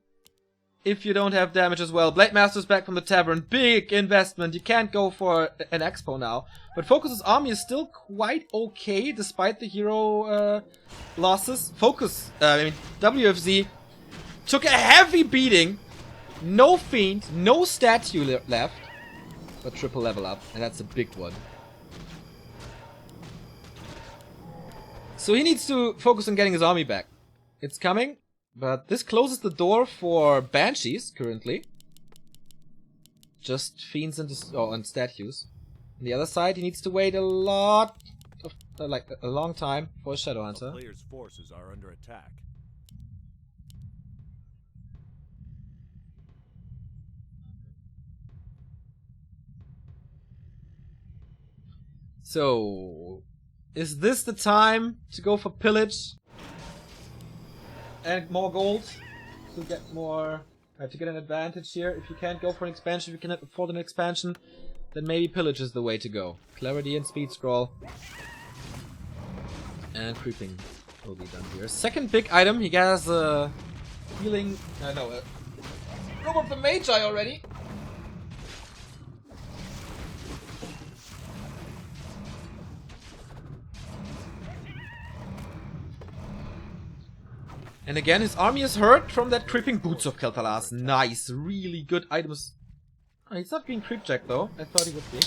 If you don't have damage as well. Blade Master's back from the tavern. Big investment. You can't go for an expo now. But Focus's army is still quite okay despite the hero losses. WFZ took a heavy beating. No Fiend, no statue left. But triple level up. And that's a big one. So he needs to focus on getting his army back. It's coming. But this closes the door for Banshees, currently. Just Fiends and statues. On the other side, he needs to wait a lot of, a long time for a Shadowhunter. Player's forces are under attack. So, is this the time to go for pillage? And more gold to get more, to get an advantage here. If you can't go for an expansion, if you cannot afford an expansion, then maybe pillage is the way to go. Clarity and speed scroll. And creeping will be done here. Second big item, he has healing, Robe of the Magi already. And again, his army is hurt from that creeping Boots of Kel'Thalas. Nice, really good items. Oh, he's not being creep checked though. I thought he would be.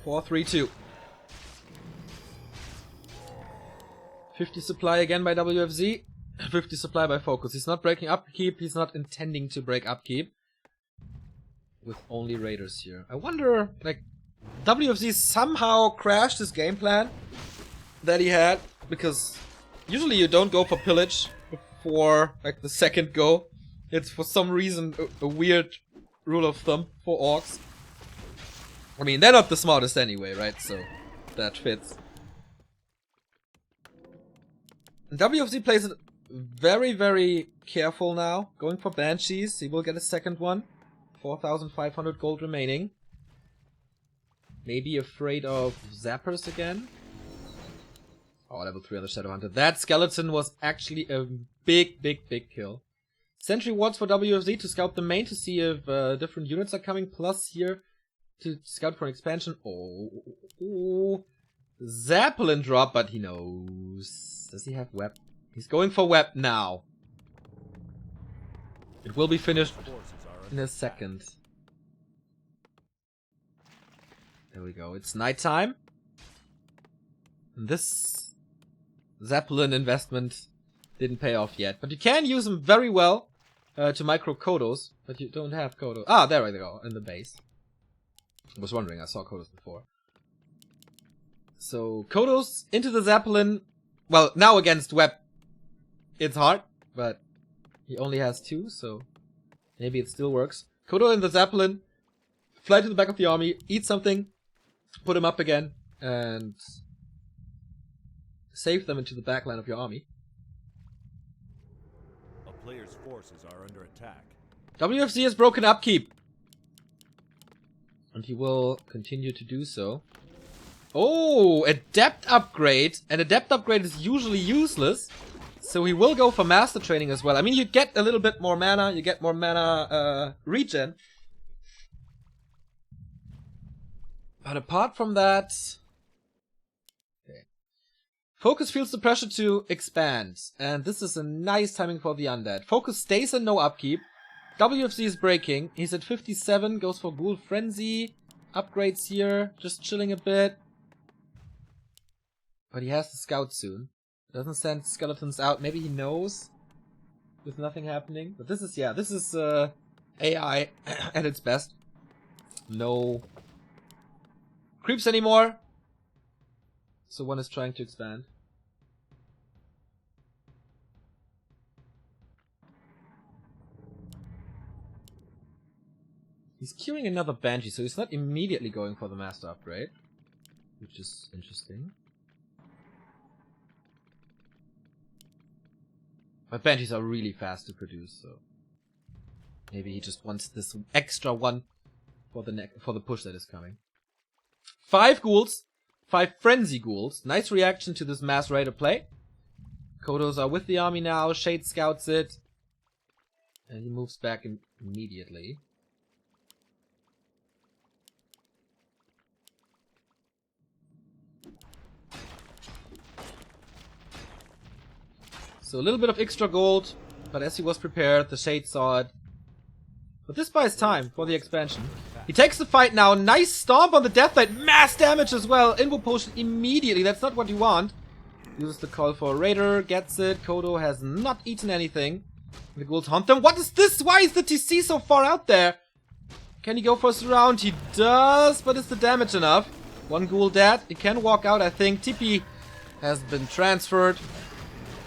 Four, 3, 2. 50 supply again by WFZ. 50 supply by Focus. He's not breaking upkeep. He's not intending to break upkeep. With only raiders here. I wonder, WFZ somehow crashed his game plan that he had, because usually you don't go for pillage before the second go. It's for some reason a weird rule of thumb for orcs. I mean, they're not the smartest anyway, right? So that fits. And WFZ plays it very, very careful now. Going for Banshees. He will get a second one. 4,500 gold remaining. Maybe afraid of Zappers again. Oh, level 3 on the Shadowhunter. That skeleton was actually a big kill. Sentry wards for WFZ to scout the main to see if different units are coming. Plus here to scout for an expansion. Oh. Zeppelin drop, but he knows. Does he have web? He's going for web now. It will be finished in a second. There we go. It's nighttime. And this Zeppelin investment didn't pay off yet. But you can use them very well to micro Kodos. But you don't have Kodos. Ah, there we go. In the base. I was wondering. I saw Kodos before. So, Kodos into the Zeppelin. Well, now against web, it's hard. But he only has 2, so maybe it still works. Kodo in the Zeppelin. Fly to the back of the army. Eat something. Put him up again, and save them into the backline of your army. A player's forces are under attack. WFZ has broken upkeep. And he will continue to do so. Oh, a depth upgrade. And a depth upgrade is usually useless. So he will go for master training as well. I mean, you get a little bit more mana. You get more mana regen. But apart from that... Okay. Focus feels the pressure to expand. And this is a nice timing for the Undead. Focus stays in no upkeep. WFZ is breaking. He's at 57, goes for Ghoul Frenzy. upgrades here, just chilling a bit. But he has the scout soon. Doesn't send skeletons out. Maybe he knows with nothing happening. But this is, yeah, this is AI at its best. No creeps anymore. So one is trying to expand. He's queuing another Banshee, so he's not immediately going for the Master upgrade. Which is interesting. But Banshees are really fast to produce, so maybe he just wants this extra one for the push that is coming. 5 ghouls, 5 frenzy ghouls. Nice reaction to this mass raider play. Kodos are with the army now. Shade scouts it, and he moves back immediately. So a little bit of extra gold, but as he was prepared, the Shade saw it. But this buys time for the expansion. He takes the fight now. Nice stomp on the Death Knight. Mass damage as well. Invo potion immediately. That's not what you want. Uses the call for a raider. Gets it. Kodo has not eaten anything. The ghouls hunt them. What is this? Why is the TC so far out there? Can he go for a surround? He does, but is the damage enough? 1 ghoul dead. He can walk out, I think. TP has been transferred.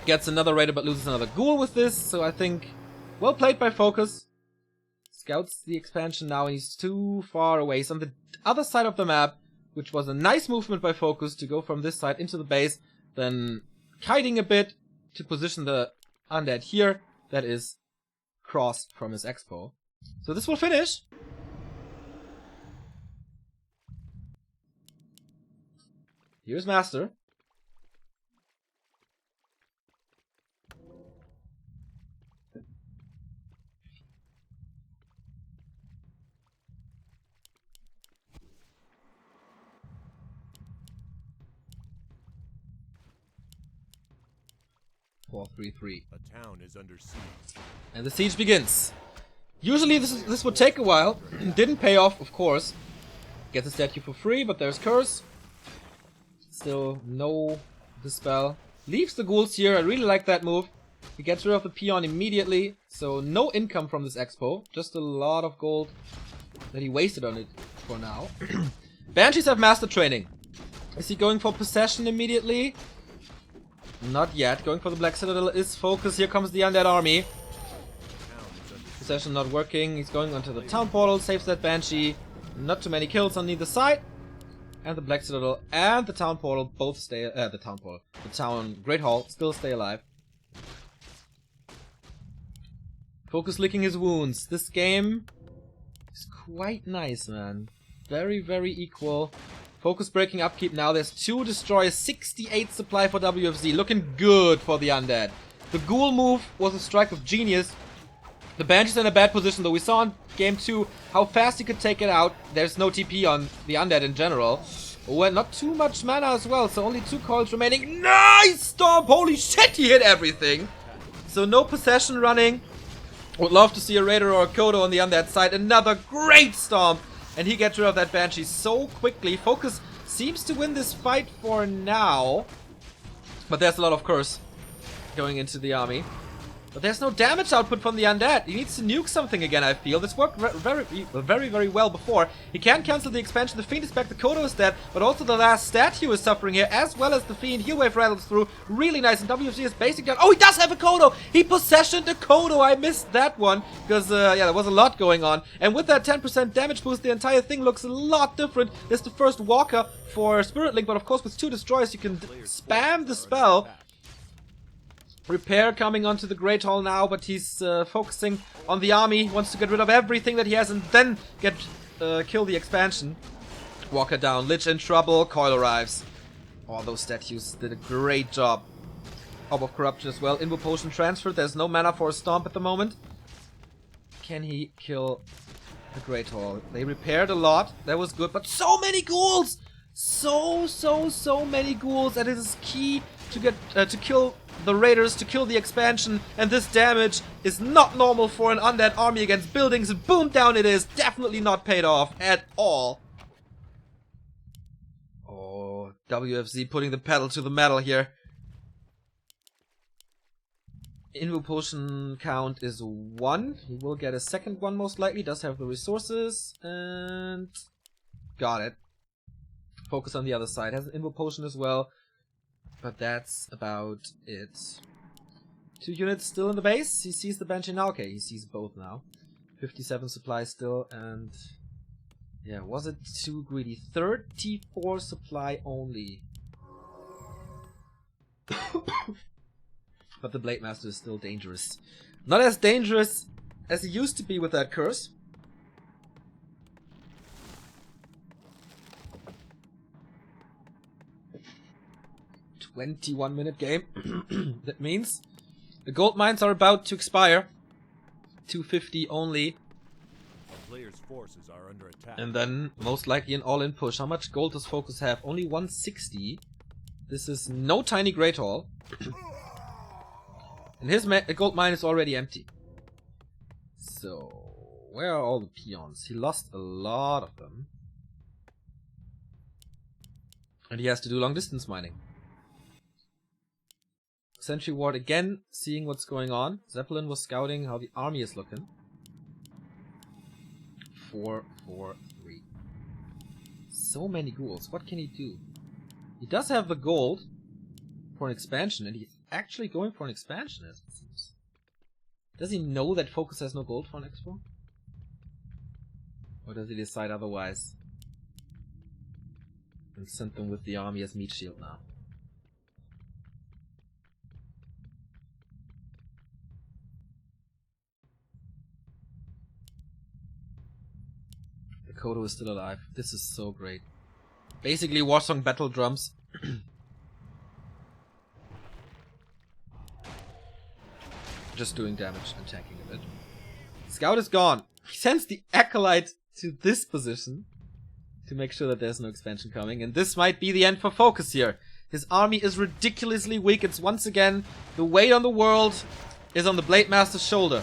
Gets another raider but loses another ghoul with this, so I think well played by Focus. Scouts the expansion now, and he's too far away. He's on the other side of the map, which was a nice movement by Focus to go from this side into the base, then kiting a bit to position the undead here. That is crossed from his expo. So this will finish. Here's Master. 4-3-3. A town is under siege. And the siege begins. Usually this would take a while. Didn't pay off, of course. Get the statue for free, but there's curse. Still no dispel. Leaves the ghouls here. I really like that move. He gets rid of the peon immediately. So no income from this expo. Just a lot of gold that he wasted on it for now. Banshees have master training. Is he going for possession immediately? Not yet. Going for the Black Citadel is Focus. Here comes the Undead army. Possession not working. He's going onto the town portal. Saves that Banshee. Not too many kills on either side. And the Black Citadel and the town portal both stay. The town Great Hall still stay alive. Focus licking his wounds. This game is quite nice, man. Very, very equal. Focus breaking upkeep now. There's 2 destroyers, 68 supply for WFZ. Looking good for the Undead. The Ghoul move was a strike of genius. The Banshee's in a bad position, though. We saw in game 2 how fast he could take it out. There's no TP on the Undead in general. Well, not too much mana as well, so only 2 coils remaining. Nice stomp! Holy shit, he hit everything! So no possession running. Would love to see a Raider or a Kodo on the Undead side. Another great stomp! And he gets rid of that Banshee so quickly. Focus seems to win this fight for now. But there's a lot of curse going into the army. But there's no damage output from the Undead. He needs to nuke something again, I feel. This worked very well before. He can cancel the expansion. The Fiend is back. The Kodo is dead. But also the last statue is suffering here, as well as the Fiend. Heal Wave rattles through. Really nice. And WFG is basic down. Oh, he does have a Kodo! He possessioned a Kodo. I missed that one. Because, yeah, there was a lot going on. And with that 10% damage boost, the entire thing looks a lot different. There's the first Walker for Spirit Link. But, of course, with 2 destroyers, you can spam the spell. Repair coming onto the Great Hall now, but he's focusing on the army. Wants to get rid of everything that he has and then kill the expansion. Walker down. Lich in trouble. Coil arrives. All those statues did a great job. Orb of Corruption as well. Invo Potion transferred. There's no mana for a Stomp at the moment. Can he kill the Great Hall? They repaired a lot. That was good, but so many ghouls! So many ghouls, and it is key to get to kill the Raiders, to kill the expansion, and this damage is not normal for an Undead army against buildings, and boom, down it is. Definitely not paid off at all. WFZ putting the pedal to the metal here. Invo potion count is 1. He will get a second one most likely. Does have the resources. And... got it. Focus on the other side. Has an invo potion as well. But that's about it. 2 units still in the base. He sees the Banshee now. Okay, he sees both now. 57 supply still. And... yeah, was it too greedy? 34 supply only. But the Blade Master is still dangerous. Not as dangerous as he used to be with that curse. "21-minute game." That means the gold mines are about to expire. 250 only. A player's forces are under attack. And then, most likely an all-in push. How much gold does Focus have? Only 160. This is no tiny Great Hall. And his gold mine is already empty. So, where are all the peons? He lost a lot of them. And he has to do long distance mining. Sentry Ward again, seeing what's going on. Zeppelin was scouting how the army is looking. 4, 4, 3. So many ghouls. What can he do? He does have the gold for an expansion, and he's actually going for an expansion, as it seems. Does he know that Focus has no gold for an expo? Or does he decide otherwise? And send them with the army as meat shield now. The Kodo is still alive. This is so great. Basically Warsong battle drums. Just doing damage and tanking a bit. Scout is gone. He sends the Acolyte to this position to make sure that there's no expansion coming. And this might be the end for Focus here. His army is ridiculously weak. It's once again the weight on the world is on the Blade Master's shoulder.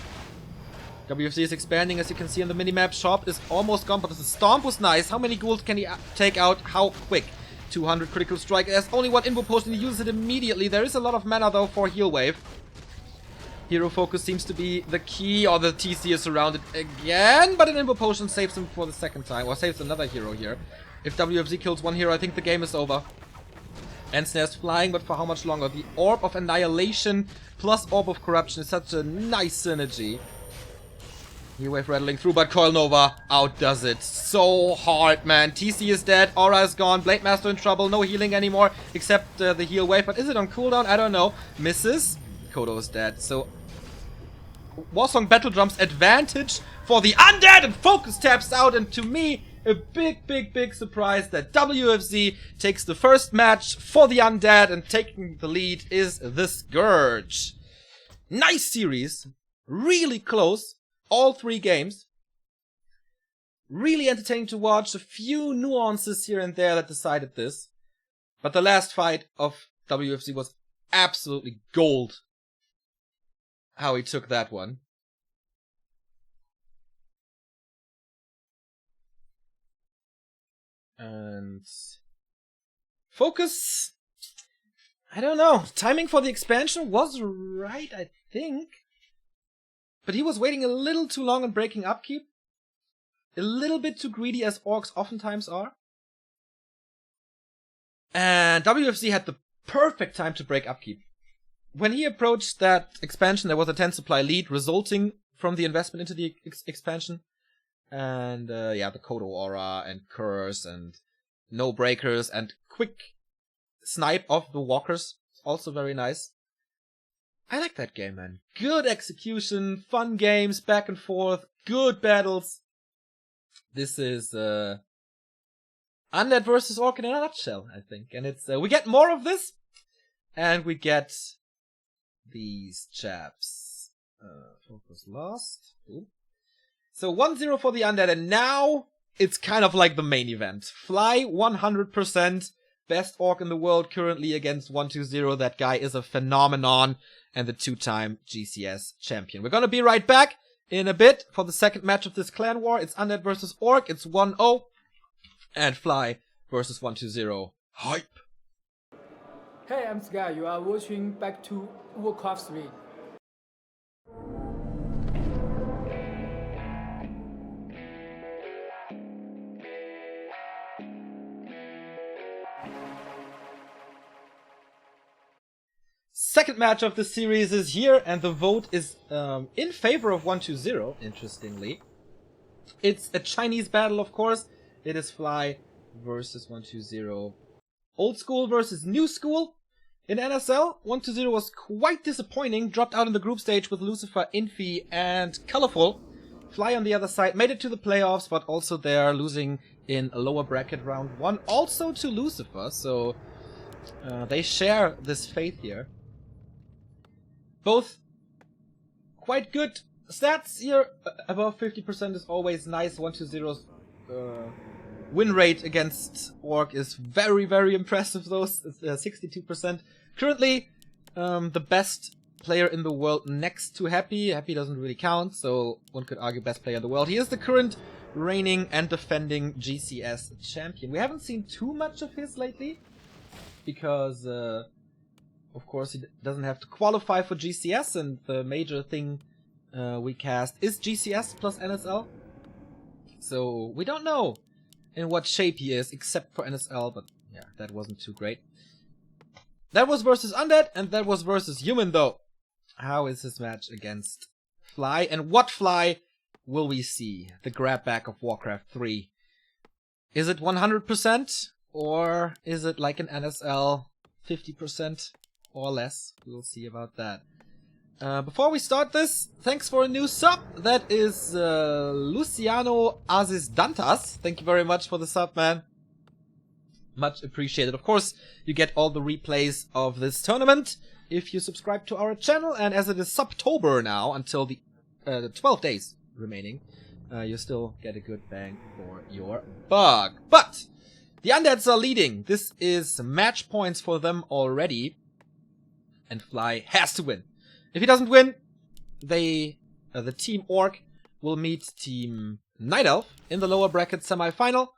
WFC is expanding, as you can see on the minimap. Shop is almost gone, but the Stomp was nice. How many ghouls can he take out? How quick? 200 critical strike. There's only one invo potion. He uses it immediately. There is a lot of mana though for heal wave. Hero focus seems to be the key, or the TC is surrounded again, but an invo potion saves him for the second time, or saves another hero here. If WFZ kills one hero, I think the game is over. Ensnare's flying, but for how much longer? The Orb of Annihilation plus Orb of Corruption is such a nice synergy. Heal wave rattling through, but Coil Nova outdoes it so hard, man. TC is dead, Aura is gone, Blade Master in trouble, no healing anymore, except the heal wave, but is it on cooldown? I don't know. Misses. Kodo is dead, so Warsong Battle Drums advantage for the Undead, and Focus taps out, and to me, a big surprise that WFZ takes the first match for the Undead, and taking the lead is the Scourge. Nice series, really close, all 3 games. Really entertaining to watch, a few nuances here and there that decided this. But the last fight of WFZ was absolutely gold. How he took that one. And Focus, I don't know. Timing for the expansion was right, I think. But he was waiting a little too long on breaking upkeep. A little bit too greedy, as orcs oftentimes are. And WFC had the perfect time to break upkeep. When he approached that expansion, there was a 10 supply lead resulting from the investment into the expansion. And yeah, the Kodo Aura and Curse and no breakers and quick snipe of the walkers. Also very nice. I like that game, man. Good execution, fun games, back and forth, good battles. This is Undead versus Orc in a nutshell, I think. And it's we get more of this, and we get these chaps. Focus lost. Ooh. So 1-0 for the Undead, and now it's kind of like the main event. Fly 100%, best Orc in the world currently against 1-2-0. That guy is a phenomenon, and the 2-time GCS champion. We're gonna be right back in a bit for the second match of this clan war. It's Undead versus Orc. It's 1-0, and Fly versus 1-2-0. Hype! Hey, I'm Sky. You are watching Back to Warcraft 3. Second match of the series is here, and the vote is in favor of 120, interestingly. It's a Chinese battle, of course. It is Fly versus 120. Old school versus new school. In NSL, 120 was quite disappointing, dropped out in the group stage with Lucifer, Infi, and Colorful. Fly on the other side made it to the playoffs, but also they're losing in a lower bracket round 1, also to Lucifer, so they share this fate here. Both quite good stats here. Above 50% is always nice. 120's win rate against Orc is very, very impressive though. 62%. Currently, the best player in the world next to Happy. Happy doesn't really count, so one could argue best player in the world. He is the current reigning and defending GCS champion. We haven't seen too much of his lately, because of course he doesn't have to qualify for GCS, and the major thing we cast is GCS plus NSL. So we don't know in what shape he is, except for NSL, but yeah, that wasn't too great. That was versus Undead, and that was versus Human though. How is this match against Fly, and what Fly will we see? The grab back of Warcraft 3. Is it 100%? Or is it like an NSL 50% or less? We'll see about that. Before we start this, thanks for a new sub. That is Luciano Aziz Dantas. Thank you very much for the sub, man. Much appreciated. Of course, you get all the replays of this tournament if you subscribe to our channel, and as it is Subtober now, until the 12 days remaining, you still get a good bang for your buck. But the Undeads are leading. This is match points for them already, and Fly has to win. If he doesn't win, the Team Orc will meet Team Night Elf in the lower bracket semi-final.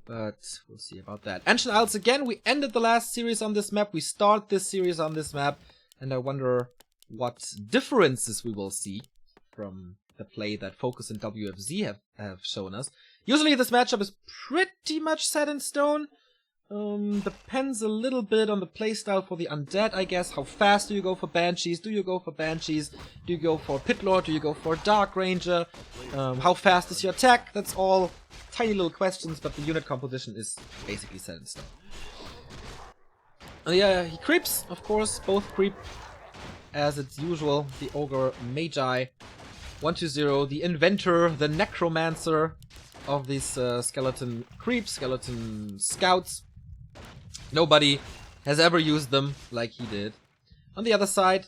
But we'll see about that. Ancient Isles again. We ended the last series on this map. We start this series on this map. And I wonder what differences we will see from the play that Focus and WFZ have shown us. Usually this matchup is pretty much set in stone. Depends a little bit on the playstyle for the Undead, I guess. How fast do you go for Banshees? Do you go for Banshees? Do you go for Pit Lord? Do you go for Dark Ranger? How fast is your attack? That's all tiny little questions, but the unit composition is basically set in stone. Yeah, he creeps, of course. Both creep as it's usual. The Ogre Magi. 120, the inventor, the necromancer of these skeleton creeps, skeleton scouts. Nobody has ever used them like he did. On the other side,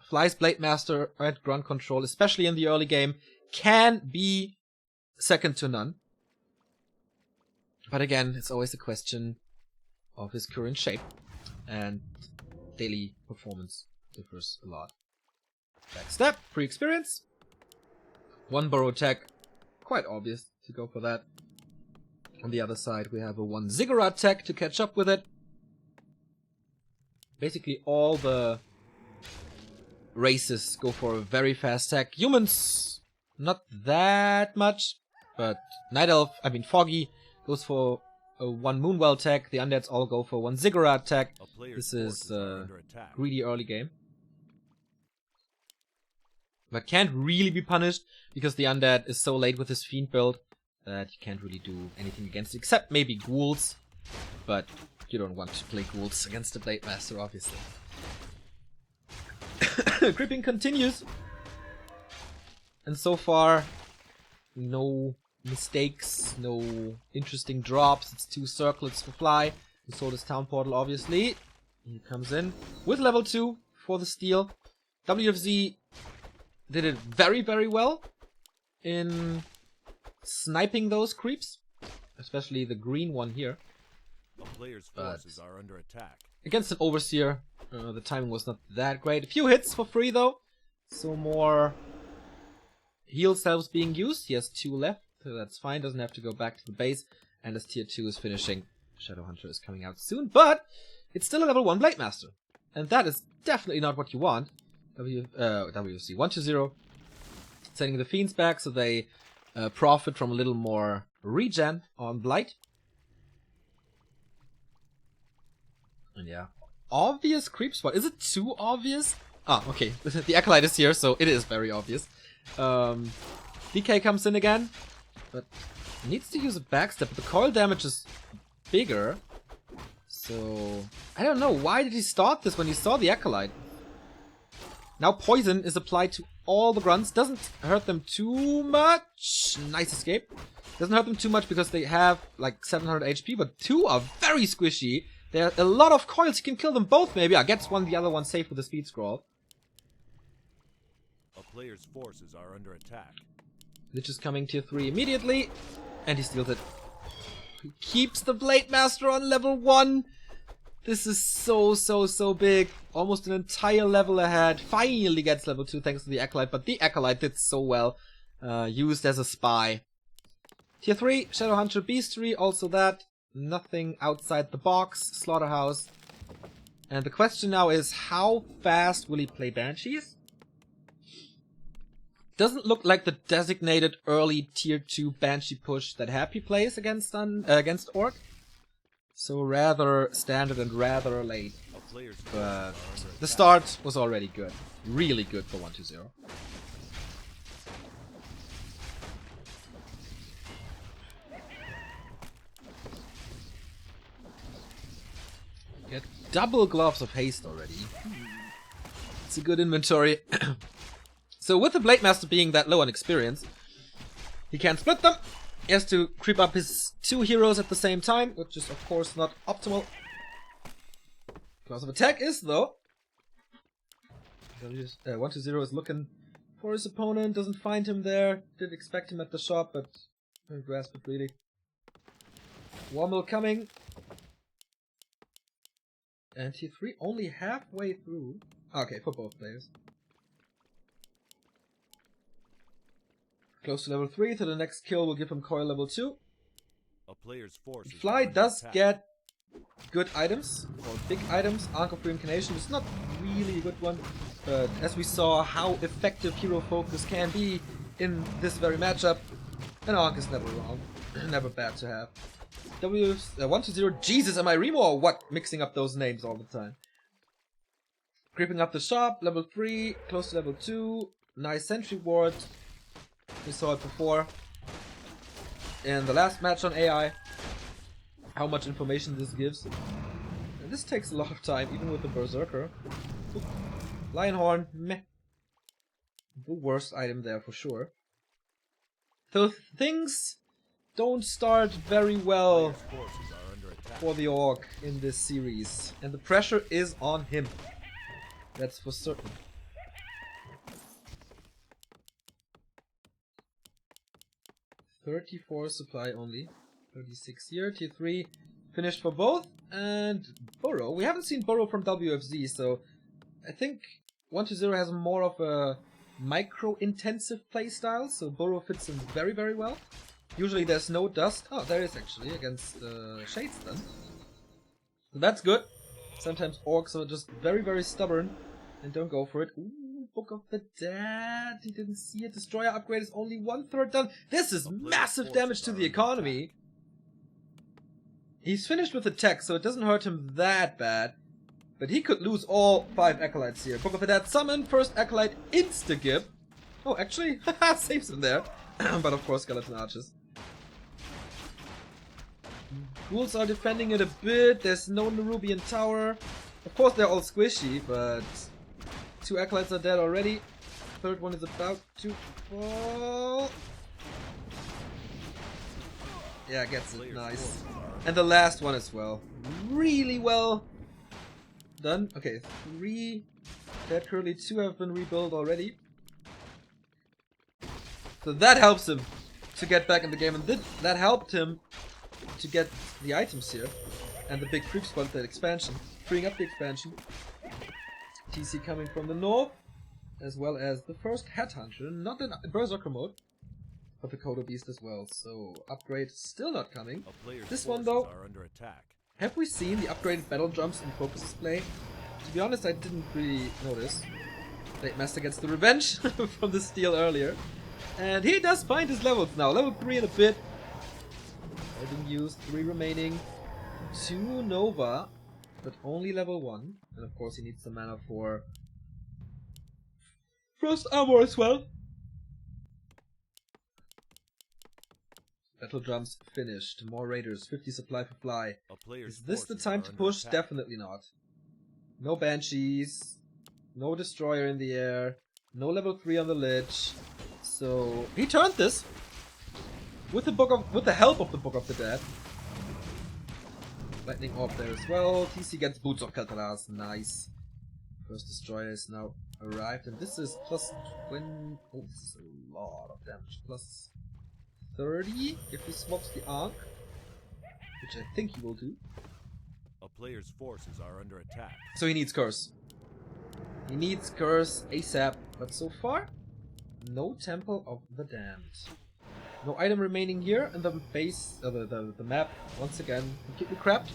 Fly's Blade Master at grunt control, especially in the early game, can be second to none. But again, it's always a question of his current shape, and daily performance differs a lot. Backstep, pre-experience. One burrow attack, quite obvious to go for that. On the other side, we have a one ziggurat tech to catch up with it. Basically, all the races go for a very fast tech. Humans, not that much, but Night Elf, Foggy, goes for a one Moonwell tech. The Undeads all go for one ziggurat tech. This is greedy early game. But can't really be punished, because the Undead is so late with his Fiend build that you can't really do anything against it, except maybe ghouls. But you don't want to play ghouls against the Blade Master, obviously. Creeping continues. And so far, no mistakes, no interesting drops. It's 2 circlets for Fly. We saw this town portal, obviously. He comes in with level 2 for the steal. WFZ did it very, very well in sniping those creeps, especially the green one here. The player's forces are under attack. Against an Overseer, the timing was not that great. A few hits for free though, so more heal cells being used. He has 2 left, so that's fine. Doesn't have to go back to the base, and as tier 2 is finishing, Shadowhunter is coming out soon. But it's still a level 1 Blade Master. And that is definitely not what you want. WC 120 sending the Fiends back so they profit from a little more regen on Blight. And yeah, obvious creep spot. Is it too obvious? Ah, okay. The Acolyte is here, so it is very obvious. DK comes in again, but needs to use a backstep. But the coil damage is bigger, so I don't know. Why did he start this when he saw the Acolyte? Now poison is applied to all the grunts. Doesn't hurt them too much. Nice escape. Doesn't hurt them too much because they have like 700 HP, but 2 are very squishy. There are a lot of coils. You can kill them both maybe. I gets one, the other one safe with a speed scroll. A player's forces are under attack. Lich is coming tier 3 immediately, and he steals it. He keeps the Blade Master on level 1. This is so big. Almost an entire level ahead. Finally gets level 2 thanks to the Acolyte, but the Acolyte did so well. Used as a spy. Tier 3, Shadow Hunter Beastery, also that. Nothing outside the box. Slaughterhouse. And the question now is, how fast will he play Banshees? Doesn't look like the designated early tier 2 Banshee push that Happy plays against Orc. So rather standard and rather late. But the start was already good. Really good for 120. Get double gloves of haste already. It's a good inventory. So with the Blade Master being that low on experience, he can't split them. He has to creep up his 2 heroes at the same time, which is of course not optimal. Claws of attack is though. 120 is looking for his opponent, doesn't find him there. Did expect him at the shop, but didn't grasp it really. Womble coming. And tier 3 only halfway through. Okay, for both players. Close to level 3, so the next kill will give him coil level 2. A player's force Fly does get good items, or big items. Arc of Reincarnation is not really a good one, but as we saw how effective hero focus can be in this very matchup, an Arc is never wrong. Never bad to have. 120, Jesus, am I Remo or what? Mixing up those names all the time. Creeping up the shop, level 3, close to level 2, nice sentry ward. We saw it before in the last match on AI, how much information this gives. And this takes a lot of time, even with the Berserker. Oop. Lionhorn, meh. The worst item there for sure. So things don't start very well for the Orc in this series. And the pressure is on him. That's for certain. $34 supply only. 36 here. Tier 3 finished for both. And Burrow. We haven't seen Burrow from WFZ, so I think 120 has more of a micro-intensive playstyle, so Burrow fits in very, very well. Usually there's no dust. Oh, there is actually, against Shades then. So that's good. Sometimes Orcs are just very, very stubborn and don't go for it. Ooh, Book of the Dead. He didn't see it. Destroyer upgrade is only 1/3 done. This is massive damage to the economy. He's finished with the tech, so it doesn't hurt him that bad. But he could lose all 5 Acolytes here. Book of the Dead summon, first Acolyte insta-gib. Oh, actually, saves him there. But of course, Skeleton Arches. Ghouls are defending it a bit. There's no Nerubian Tower. Of course, they're all squishy, but 2 Acolytes are dead already. Third one is about to fall. Yeah, gets it. Nice. And the last one as well. Really well done. Okay, 3 dead currently, 2 have been rebuilt already. So that helps him to get back in the game, and that helped him to get the items here. And the big creep spot, that expansion. Freeing up the expansion. TC coming from the north, as well as the first Headhunter, not in Berserker mode, but the Kodo Beast as well. So upgrade still not coming. This one though Have we seen the upgraded battle drums in Focus display? To be honest, I didn't really notice. Blade Master gets the revenge from the steal earlier. And he does find his levels now. Level 3 in a bit. Having used 3 remaining. 2 Nova, but only level 1. And of course he needs some mana for Frost Armor as well. Battle drums finished. More raiders. 50 supply for fly. Is this the time to push? Definitely not. No banshees. No destroyer in the air. No level 3 on the lich. So he turned this with the help of the Book of the Dead. Lightning Orb there as well. TC gets Boots of Keltaras. Nice. First destroyer is now arrived, and this is plus 20. Oh, this is a lot of damage. Plus 30 if he swaps the Arc, which I think he will do. A player's forces are under attack. So he needs Curse. He needs Curse ASAP, but so far, no Temple of the Damned. No item remaining here, and the base, the map once again completely crapped.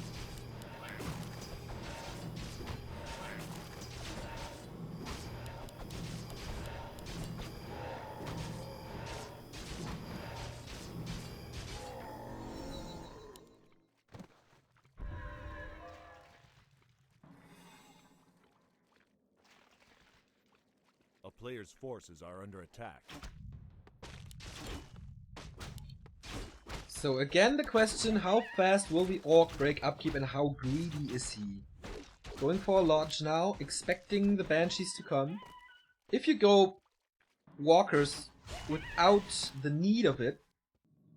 A player's forces are under attack. So again the question, how fast will the Orc break upkeep and how greedy is he? Going for a Lodge now, expecting the Banshees to come. If you go Walkers without the need of it,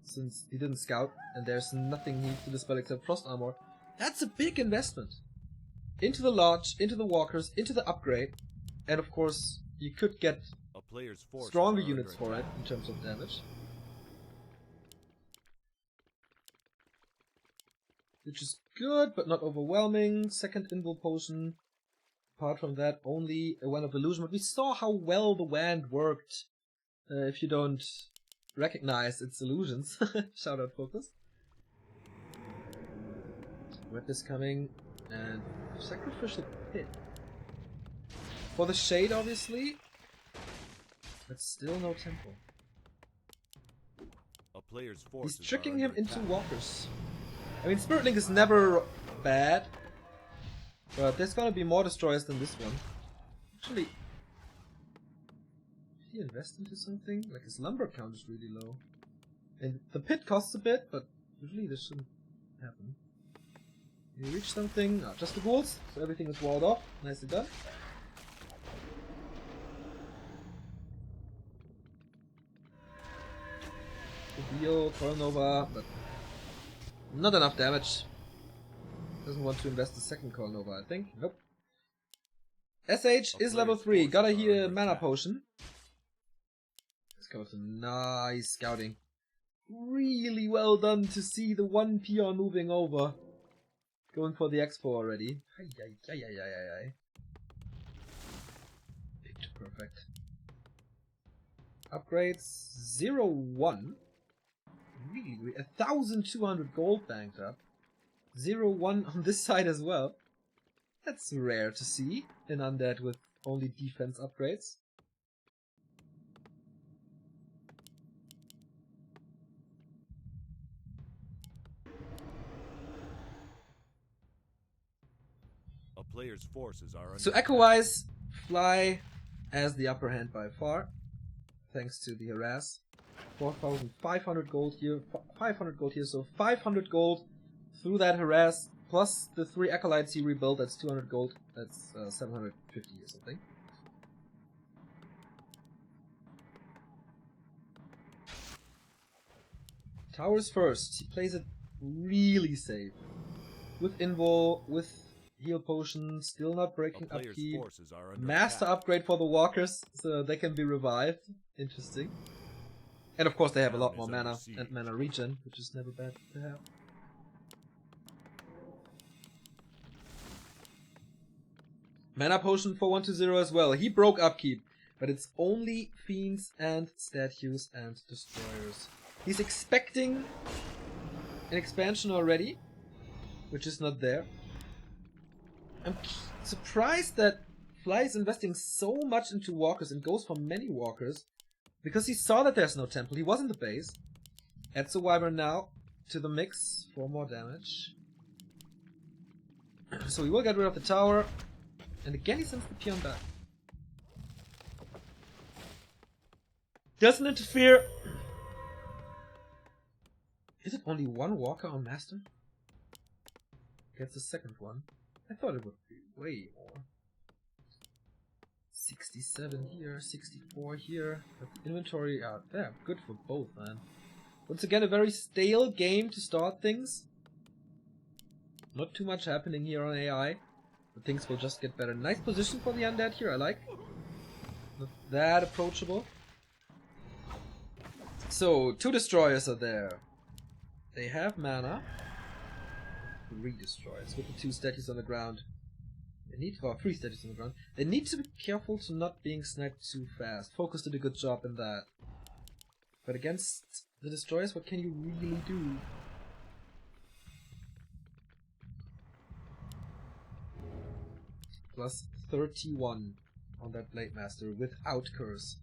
since he didn't scout and there's nothing he needs to dispel except Frost Armor, that's a big investment. Into the Lodge, into the Walkers, into the upgrade, and of course you could get A player's forces stronger are units under for it attack. in terms of damage. Which is good, but not overwhelming. Second Invul Potion. Apart from that, only a Wand of Illusion. But we saw how well the Wand worked. If you don't recognize its illusions. Shout out Focus. Red is coming. And Sacrificial Pit. For the Shade, obviously. But still no Temple. A player's forces He's tricking are him under into attack. Walkers. I mean, Spirit Link is never bad, but there's gonna be more destroyers than this one. Actually, did he invest into something? Like his lumber count is really low. And the pit costs a bit, but usually this shouldn't happen. Did he reach something? No, just the ghouls, so everything is walled off. Nicely done. Reveal, Coil Nova, but not enough damage. Doesn't want to invest the second Coil Nova, I think. Nope. SH is level 3. Gotta hear Mana Potion. Let's go with some nice scouting. Really well done to see the one peon moving over. Going for the Expo already. Picture perfect. Upgrades 0-1. Really, 1,200 gold banked up. 0-1 on this side as well. That's rare to see in Undead with only defense upgrades. A player's forces are under So attack. Echo-wise, Fly has the upper hand by far. Thanks to the harass. 4,500 gold here, 500 gold here, so 500 gold through that harass, plus the 3 acolytes he rebuilt, that's 200 gold, that's 750 or something. Towers first, he plays it really safe. With Invul, with heal potion, still not A breaking player's upkeep. forces are under Master attack. upgrade for the walkers, so they can be revived. Interesting. And of course they have a lot more Town is mana under siege. and mana regen, which is never bad to have. Mana potion for 1-0 as well. He broke upkeep, but it's only fiends and statues and destroyers. He's expecting an expansion already. which is not there. I'm surprised that Fly is investing so much into walkers and goes for many walkers, because he saw that there's no temple. He was in the base. Adds a wyvern now to the mix for more damage. So we will get rid of the tower. And again he sends the peon back. Doesn't interfere. Is it only one walker on master? Gets the second one. I thought it would be way more. 67 here, 64 here. But inventory out there. Good for both, man. Once again, a very stale game to start things. Not too much happening here on AI. But things will just get better. Nice position for the Undead here, I like. Not that approachable. So, 2 destroyers are there. They have mana. 3 destroyers with the 2 statues on the ground. They need 3 statues on the ground. They need to be careful to not being sniped too fast. Focus did a good job in that. But against the destroyers, what can you really do? Plus 31 on that Blade Master without curse.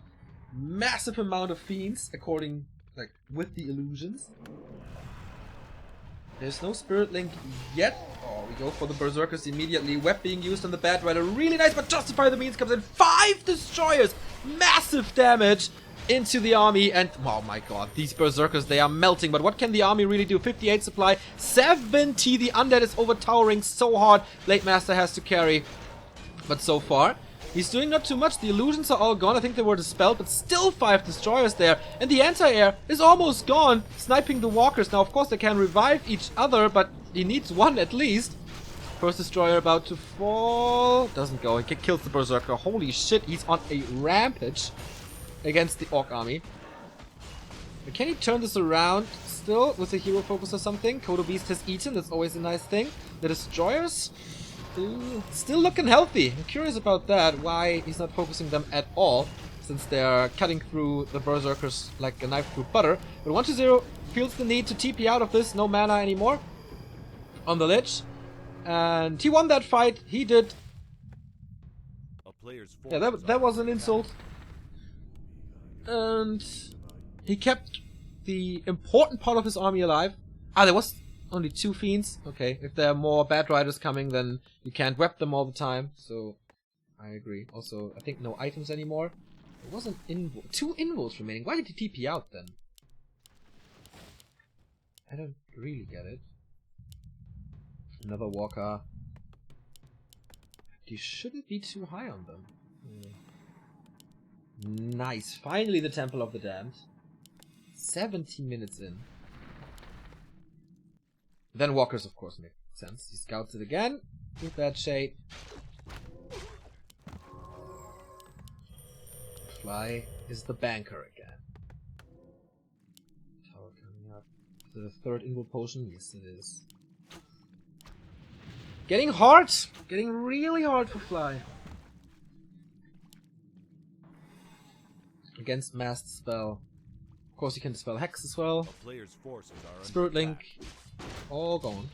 Massive amount of fiends, according, like, with the illusions. There's no Spirit Link yet. Oh, we go for the Berserkers immediately. Web being used on the Bad Rider. Really nice, but Justify the Means comes in. 5 destroyers! Massive damage into the army. And, oh my god, these Berserkers, they are melting. But what can the army really do? 58 supply, 70. The Undead is overtowering so hard. Blade Master has to carry. But so far, he's doing not too much. The illusions are all gone. I think they were dispelled, but still 5 destroyers there. And the anti-air is almost gone, sniping the walkers. Now, of course, they can revive each other, but he needs one at least. First destroyer about to fall. Doesn't go. He kills the Berserker. Holy shit, he's on a rampage against the Orc army. But can he turn this around still with a hero focus or something? Kodo Beast has eaten. That's always a nice thing. The destroyers... still looking healthy. I'm curious about that, why he's not focusing them at all, since they're cutting through the Berserkers like a knife through butter. But 1-0 feels the need to TP out of this, no mana anymore on the Lich. And he won that fight, he did. Yeah, that was an insult. And he kept the important part of his army alive. Ah, there was only 2 fiends. Okay, if there are more Bad Riders coming, then you can't web them all the time. So, I agree. Also, I think no items anymore. There was an involt. 2 involts remaining. Why did he TP out then? I don't really get it. Another walker. You shouldn't be too high on them. Nice. Finally the Temple of the Damned. 17 minutes in. Then walkers, of course, make sense. He scouts it again with that shade. Fly is the banker again. Tower coming up. Is it a 3rd invul potion? Yes, it is. Getting hard! Getting really hard for Fly. Against Masked Spell. Of course, you can dispel Hex as well. Spirit Link. All gone.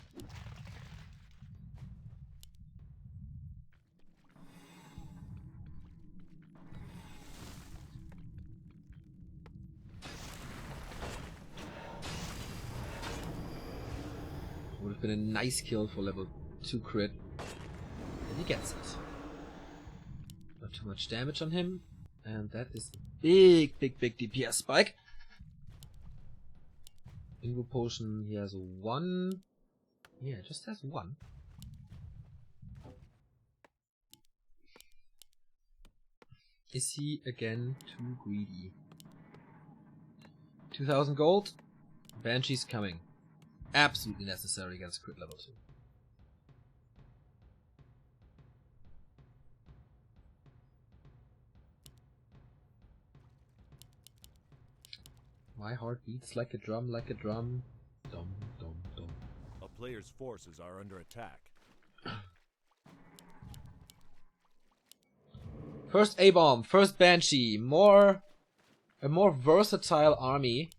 Would have been a nice kill for level 2 crit. And he gets it. Not too much damage on him. And that is a big DPS spike. Invul Potion, he has 1. Yeah, just has 1. Is he again too greedy? 2000 gold. Banshee's coming. Absolutely necessary against crit level 2. My heart beats like a drum, Dum, dum, dum. A player's forces are under attack. First A-bomb, first Banshee, a more versatile army.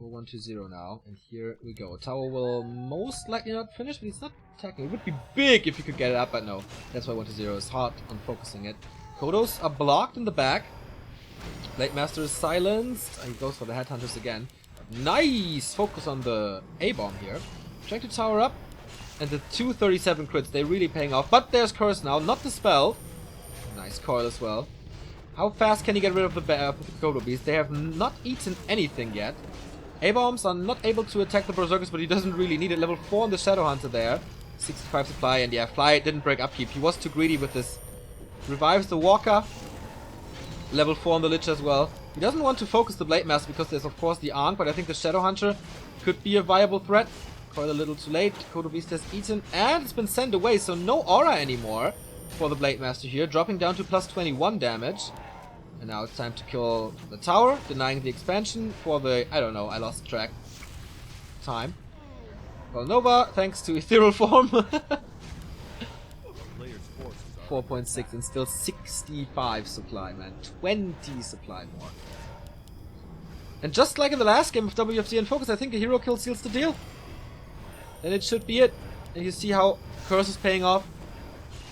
We're 1-0 now, and here we go. Tower will most likely not finish, but he's not attacking. It would be big if he could get it up, but no. That's why 1-0 is hard on focusing it. Kodos are blocked in the back. Blade Master is silenced. He goes for the Headhunters again. Nice focus on the A-bomb here. Trying to tower up. And the 237 crits, they're really paying off. But there's Curse now, not the spell. Nice coil as well. How fast can he get rid of the Kodo Beast? They have not eaten anything yet. A-bombs are not able to attack the Berserkers, but he doesn't really need it. Level 4 on the Shadow Hunter there. 65 supply, and yeah, Fly didn't break upkeep. He was too greedy with this. Revives the Walker. Level 4 on the Lich as well. He doesn't want to focus the Blade Master because there's of course the Ankh, but I think the Shadow Hunter could be a viable threat. Coil a little too late. Kodo Beast has eaten, and it's been sent away, so no aura anymore for the Blade Master here. Dropping down to plus 21 damage. And now it's time to kill the tower, denying the expansion for the, I don't know, I lost track. Time. Well, Nova, thanks to Ethereal Form. 4.6 and still 65 supply, man. 20 supply more. And just like in the last game of WFC and Focus, I think a hero kill seals the deal. And it should be it. And you see how Curse is paying off.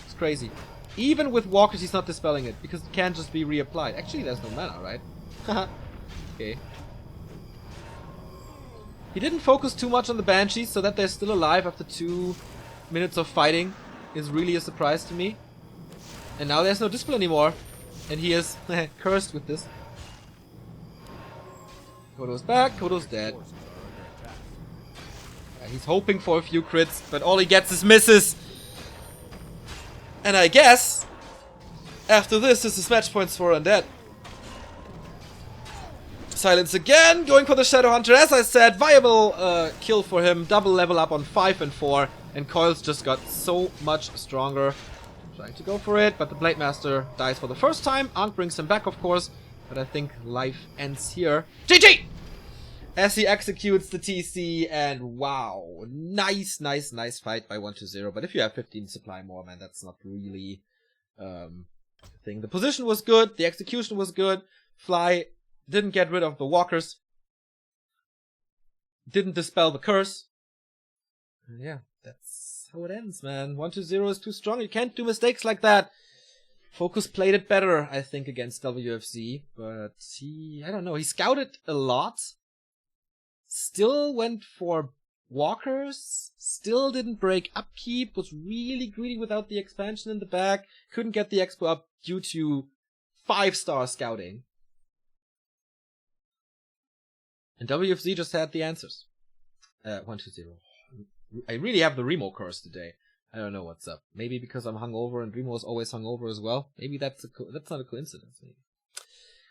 It's crazy. Even with Walkers, he's not dispelling it, because it can't just be reapplied. Actually, there's no mana, right? Okay. He didn't focus too much on the Banshees, so that they're still alive after 2 minutes of fighting is really a surprise to me. And now there's no Dispel anymore. And he is cursed with this. Kodo's back, Kodo's dead. Yeah, he's hoping for a few crits, but all he gets is misses. And I guess, after this is match points for Undead. Silence again, going for the Shadow Hunter. As I said, viable kill for him. Double level up on 5 and 4. And Coils just got so much stronger. Trying to go for it, but the Blade Master dies for the first time. Ankh brings him back, of course. But I think life ends here. GG! As he executes the TC, and wow, nice fight by 1-0. But if you have 15 supply more, man, that's not really a thing. The position was good, the execution was good. Fly didn't get rid of the Walkers, didn't dispel the curse. And yeah, that's how it ends, man. 1-0 is too strong. You can't do mistakes like that. Focus played it better, I think, against WFC, but I don't know, he scouted a lot. Still went for Walkers, still didn't break upkeep, was really greedy without the expansion in the back, couldn't get the expo up due to 5-star scouting. And WFC just had the answers. 1-0. I really have the Remo curse today. I don't know what's up. Maybe because I'm hungover and Remo is always hungover as well. Maybe that's not a coincidence. Maybe.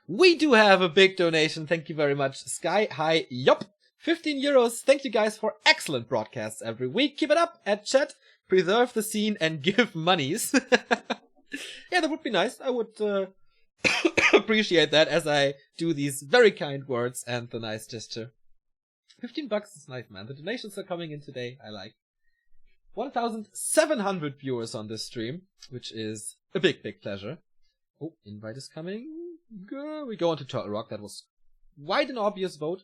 We do have a big donation. Thank you very much. Sky High Yup. 15 euros. Thank you guys for excellent broadcasts every week. Keep it up at chat. Preserve the scene and give monies. Yeah, that would be nice. I would appreciate that as I do these very kind words and the nice gesture. 15 bucks is nice, man. The donations are coming in today. I like. 1,700 viewers on this stream, which is a big pleasure. Oh, invite is coming. We go on to Turtle Rock. That was quite an obvious vote.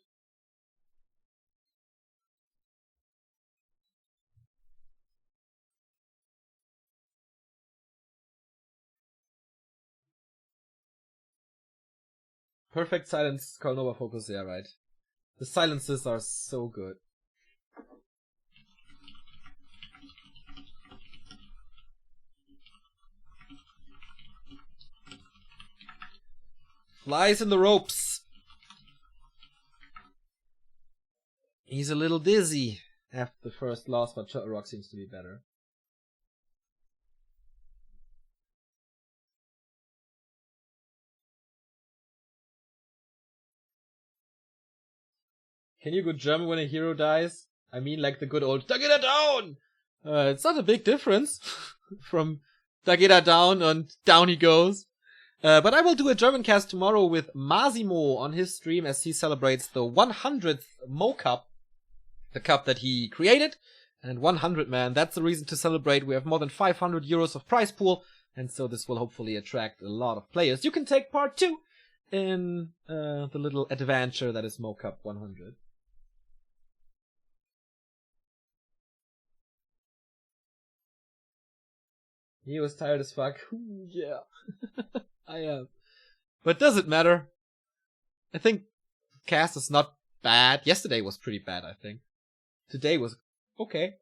Perfect silence, Nova focus, yeah, right. The silences are so good. Flies in the ropes. He's a little dizzy after the first loss, but Turtle Rock seems to be better. Can you go German when a hero dies? I mean like the good old Dageda down! It's not a big difference from Dageda down and down he goes. But I will do a German cast tomorrow with Masimo on his stream as he celebrates the 100th Mo Cup. The cup that he created. And 100, man, that's the reason to celebrate. We have more than 500 euros of prize pool. And so this will hopefully attract a lot of players. You can take part too in the little adventure that is Mo Cup 100. He was tired as fuck. Ooh, yeah. I am. But does it matter? I think cast is not bad. Yesterday was pretty bad, I think. Today was okay.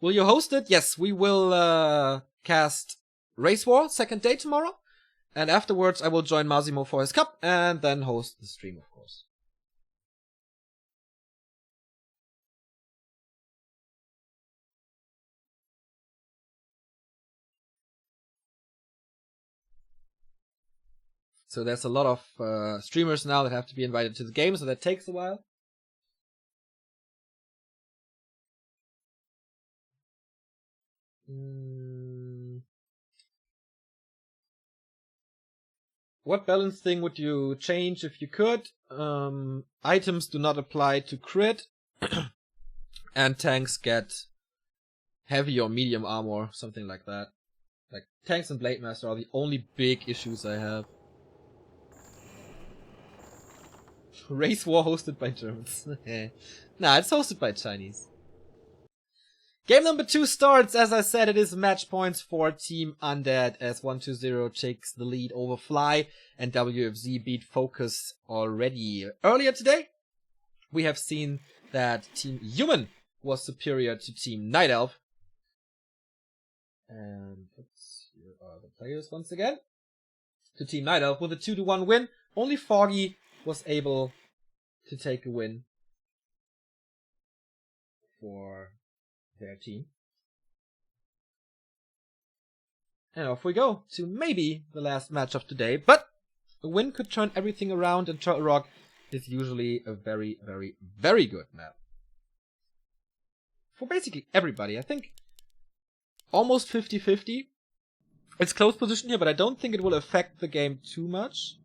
Will you host it? Yes, we will cast Race War, second day tomorrow. And afterwards I will join Massimo for his cup and then host the stream, of course. So there's a lot of streamers now that have to be invited to the game, so that takes a while. What balance thing would you change if you could? Items do not apply to crit. And tanks get heavy or medium armor, something like that. Like, tanks and Blade Master are the only big issues I have. Race War hosted by Germans. Nah, it's hosted by Chinese. Game number 2 starts. As I said, it is match points for Team Undead as 1-0 takes the lead over Fly and WFZ beat Focus already. Earlier today, we have seen that Team Human was superior to Team Night Elf. And here are the players once again. To Team Night Elf with a 2-1 win. Only Foggy was able to take a win for their team. And off we go to maybe the last match of today. But a win could turn everything around, and Turtle Rock is usually a very, very, very good map. For basically everybody, I think almost 50-50. It's close position here, but I don't think it will affect the game too much.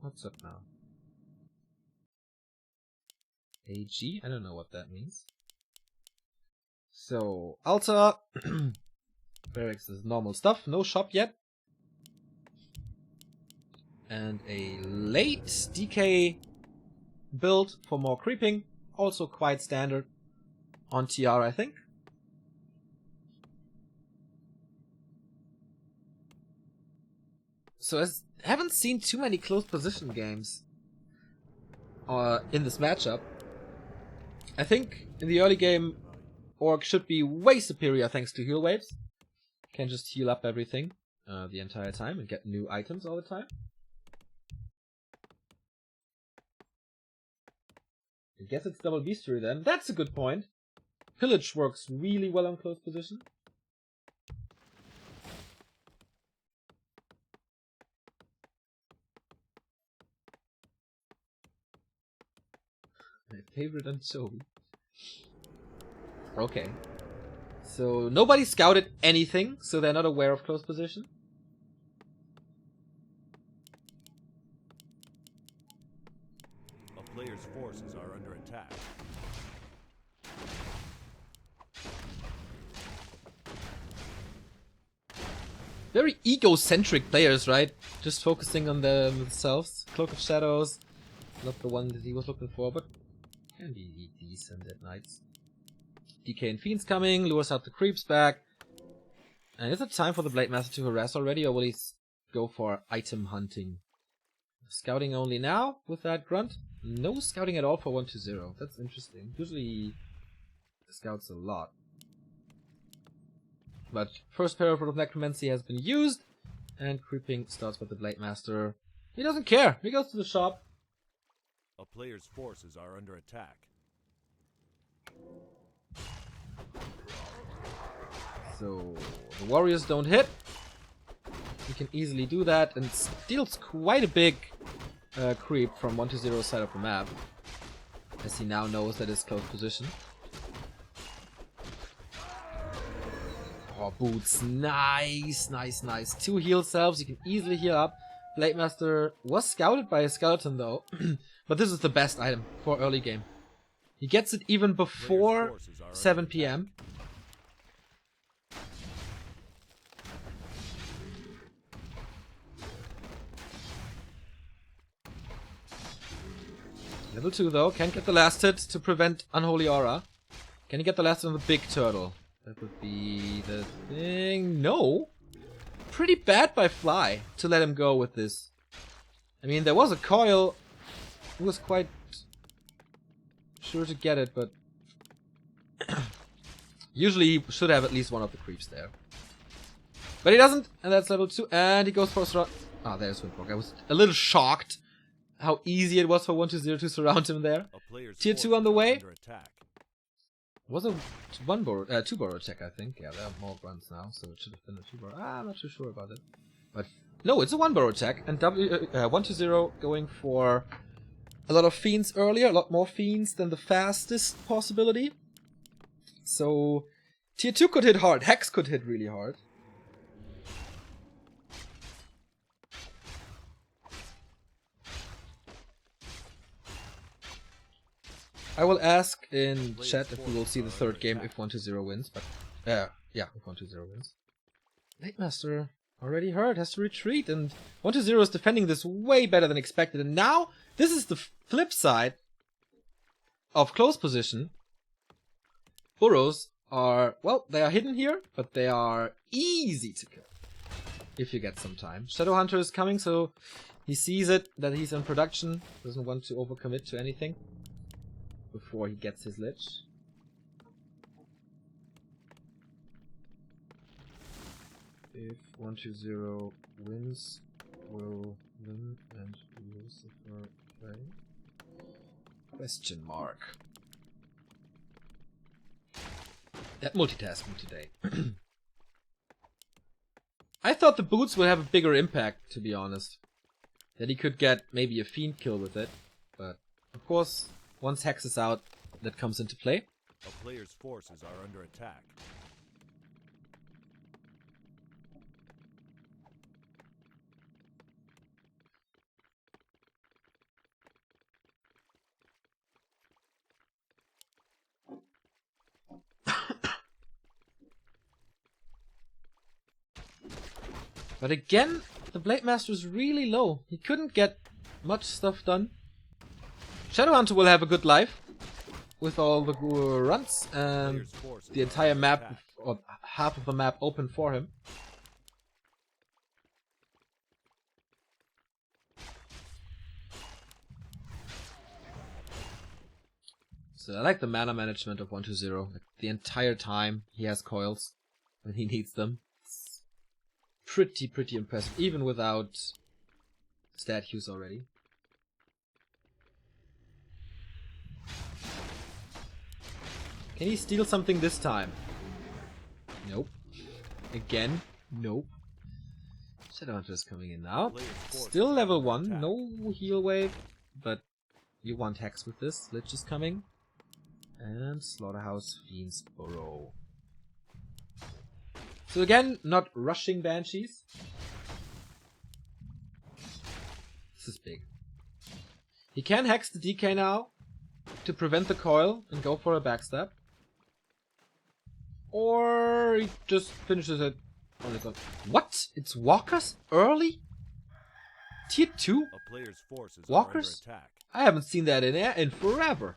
What's up now? AG? I don't know what that means. So, Alta. Barracks is normal stuff. No shop yet. And a late DK build for more creeping. Also quite standard on TR, I think. So I haven't seen too many close position games in this matchup. I think in the early game, Orc should be way superior thanks to heal waves. Can just heal up everything the entire time and get new items all the time. I guess it's double bestiary then. That's a good point. Pillage works really well on close position. My favorite anchovy. Okay. So nobody scouted anything, so they're not aware of close position. A player's forces are under attack. Very egocentric players, right? Just focusing on themselves. Cloak of Shadows, not the one that he was looking for, but can be decent at nights. DK and Fiends coming, lures out the creeps back. And is it time for the Blade Master to harass already, or will he go for item hunting? Scouting only now with that grunt? No scouting at all for 1-0. That's interesting. Usually he scouts a lot. But first paraphrase of Necromancy has been used, and creeping starts with the Blade Master. He doesn't care. He goes to the shop. A player's forces are under attack. So the warriors don't hit. He can easily do that and steals quite a big creep from 1-0 side of the map, as he now knows that it's close position. Oh, boots. Nice, nice, nice. 2 heal selves. You can easily heal up. Blade Master was scouted by a skeleton though. But this is the best item for early game. He gets it even before 7 PM. Level 2 though, can't get the last hit to prevent Unholy Aura. Can he get the last hit on the big turtle? That would be the thing. No! Pretty bad by Fly to let him go with this. I mean, there was a coil who was quite sure to get it, but usually he should have at least one of the creeps there. But he doesn't, and that's level 2, and he goes for a surround. Ah, there's Windwalk. I was a little shocked how easy it was for 120 to surround him there. Tier 2 on the way. Was a two burrow check, I think. Yeah, there are more runs now, so it should have been a 2 burrow. I'm not too sure about it. But no, it's a 1 burrow check, and 120 going for a lot of fiends earlier, a lot more fiends than the fastest possibility. So tier 2 could hit hard, Hex could hit really hard. I will ask in chat if we will see the third game if 120 wins, but yeah, if 120 wins. Late Master already hurt, has to retreat, and 120 is defending this way better than expected. And now this is the flip side of close position. Burrows are, well, they are hidden here, but they are easy to kill if you get some time. Shadowhunter is coming, so he sees it that he's in production, doesn't want to overcommit to anything before he gets his lich. If 120 wins, will win and Lucifer play? Question mark. That multitasking today. I thought the boots would have a bigger impact, to be honest. That he could get maybe a fiend kill with it, but of course, once Hex is out, that comes into play. A player's forces are under attack. But again, the Blade Master is really low. He couldn't get much stuff done. Shadowhunter will have a good life with all the runs and the entire map, or half of the map open for him. So I like the mana management of 120. Like, the entire time he has coils when he needs them. It's pretty impressive, even without statues already. Can he steal something this time? Nope. Again, nope. Shadowhunter is coming in now. Still level 1, no heal wave, but you want Hex with this. Lich is coming. And Slaughterhouse Fiends Burrow. So again, not rushing Banshees. This is big. He can Hex the DK now to prevent the coil and go for a backstab. Or he just finishes it on his own. What? It's walkers early? Tier 2? A player's forces Walkers? are under attack. I haven't seen that in forever.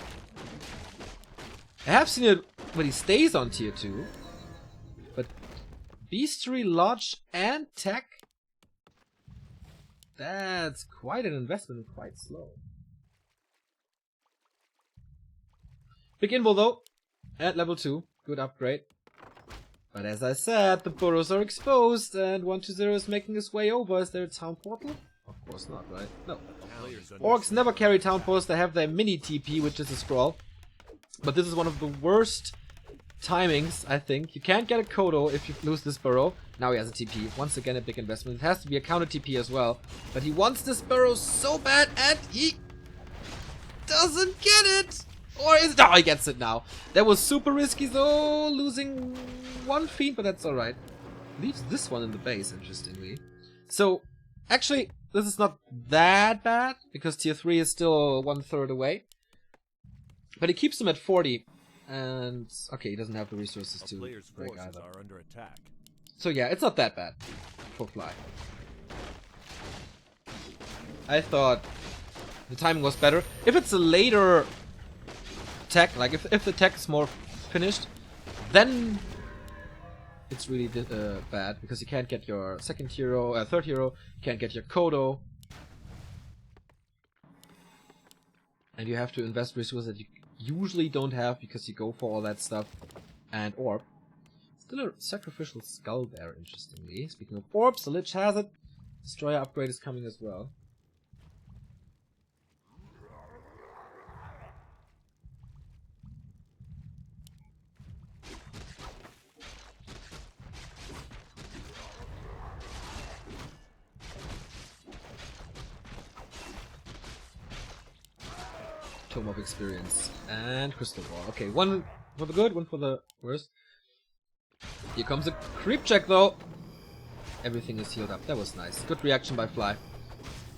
I have seen it when he stays on tier 2. But Beastery, Lodge, and Tech? That's quite an investment and quite slow. Big invul though, at level 2. Good upgrade. But as I said, the burrows are exposed and 120 is making his way over. Is there a town portal? Of course not, right? No. Orcs never carry town portals, they have their mini TP, which is a scroll. But this is one of the worst timings, I think. You can't get a Kodo if you lose this burrow. Now he has a TP. Once again, a big investment. It has to be a counter TP as well. But he wants this burrow so bad and he doesn't get it! Or is it? Oh, he gets it now. That was super risky though, losing one fiend, but that's alright. Leaves this one in the base, interestingly. So, actually, this is not that bad, because tier 3 is still 1/3 away. But he keeps him at 40, and okay, he doesn't have the resources to break either. Are under attack. So yeah, it's not that bad for Fly. I thought The timing was better. If it's a later tech, like if the tech is more finished, then it's really bad because you can't get your third hero, you can't get your Kodo, and you have to invest resources that you usually don't have because you go for all that stuff and orb. Still a sacrificial skull there, interestingly. Speaking of orbs, the Lich has it. Destroyer upgrade is coming as well. Tome of Experience and Crystal Ball. Okay, one for the good, one for the worst. Here comes a creep check though. Everything is healed up. That was nice. Good reaction by Fly.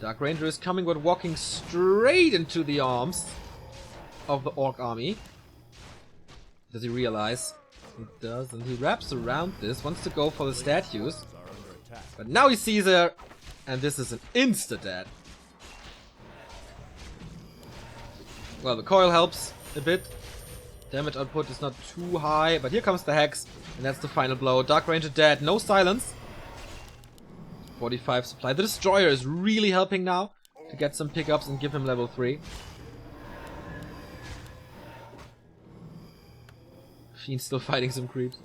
Dark Ranger is coming but walking straight into the arms of the Orc army. Does he realize? He does, and he wraps around this, wants to go for the statues. But now he sees her, and this is an insta-dead. Well, the coil helps a bit. Damage output is not too high, but here comes the Hex, and that's the final blow. Dark Ranger dead, no silence. 45 supply. The Destroyer is really helping now to get some pickups and give him level 3. Fiend's still fighting some creeps.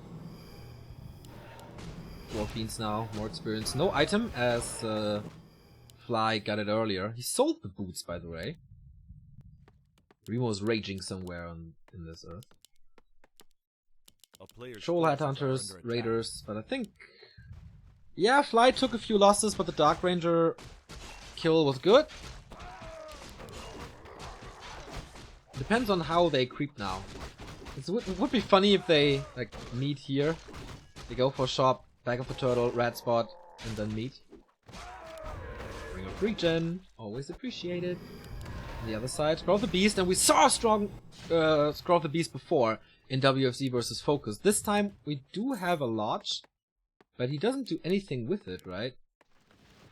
4 Fiends now, more experience. No item, as Fly got it earlier. He sold the boots, by the way. Remo's raging somewhere in this earth. Shoal Headhunters, Raiders, but I think... Yeah, Fly took a few losses, but the Dark Ranger kill was good. Depends on how they creep now. It would be funny if they like meet here. They go for shop, back of the turtle, rat spot, and then meet. Ring of Regen, always appreciated. On the other side, Scroll of the Beast, and we saw a strong Scroll of the Beast before in WFZ versus Focus. This time we do have a Lodge, but he doesn't do anything with it, right?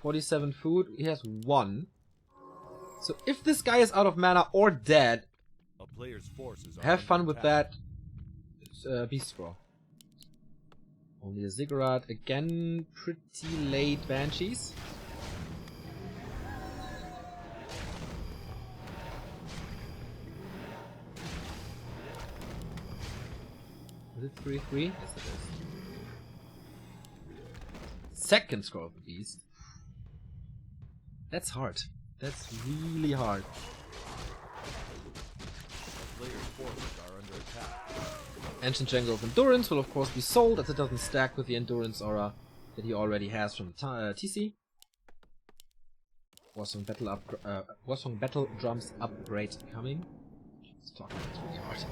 47 food, he has 1. So if this guy is out of mana or dead, have fun with that Beast Scroll. Only a Ziggurat, again pretty late Banshees. Is it 3-3? Yes it is. Second Scroll of the Beast. That's hard. That's really hard. Ancient Jango of Endurance will of course be sold as it doesn't stack with the Endurance aura that he already has from the TC. Warsong Battle Drums upgrade coming. It's talking, it's really hard.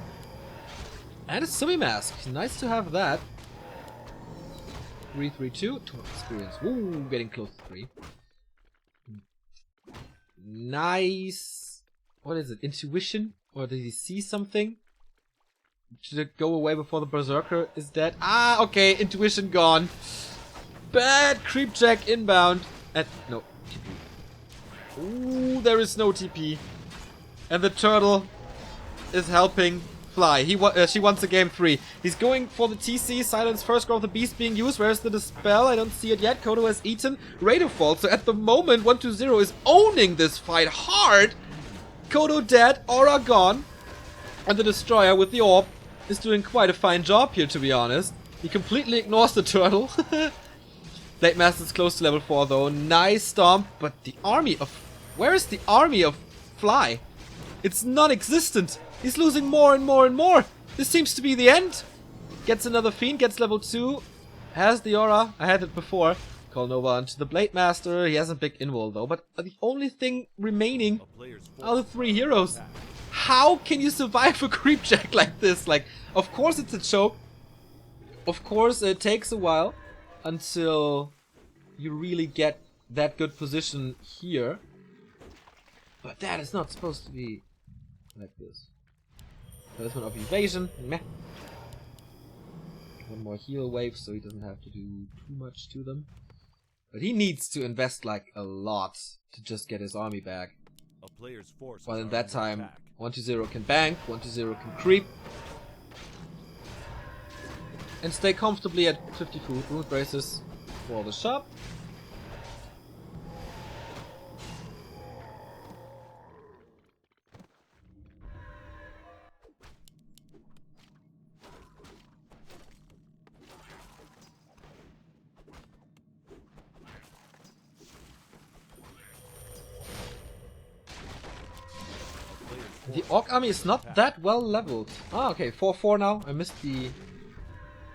And a Semi-Mask. Nice to have that. 3-3-2. 2 experience. Ooh, getting close to 3. Nice. What is it? Intuition? Or did he see something? Should it go away before the Berserker is dead? Ah, okay. Intuition gone. Bad creep check inbound. And no TP. Ooh, there is no TP. And the turtle is helping Fly. She wants a game 3. He's going for the TC. Silence first Scroll of the Beast being used. Where's the Dispel? I don't see it yet. Kodo has eaten. Raider Fall. So at the moment, 120 is owning this fight hard. Kodo dead. Aura gone. And the Destroyer with the orb is doing quite a fine job here, to be honest. He completely ignores the turtle. Blade Master's close to level 4 though. Nice stomp. But the army of... Where is the army of Fly? It's non-existent. He's losing more and more and more. This seems to be the end. Gets another Fiend, gets level 2. Has the aura. I had it before. Call Nova onto the Blade Master. He has a big invul though. But the only thing remaining are the 3 heroes. How can you survive a creep check like this? Like, of course it's a choke. Of course it takes a while until you really get that good position here. But that is not supposed to be like this. First one of evasion. Meh. One more heal wave so he doesn't have to do too much to them. But he needs to invest like a lot to just get his army back. A player's forces While in are that under time, attack. 120 can bank, 120 can creep. And stay comfortably at 50 food. Wound braces for the shop. The Orc army is not that well leveled. Ah, okay, 4-4 now. I missed the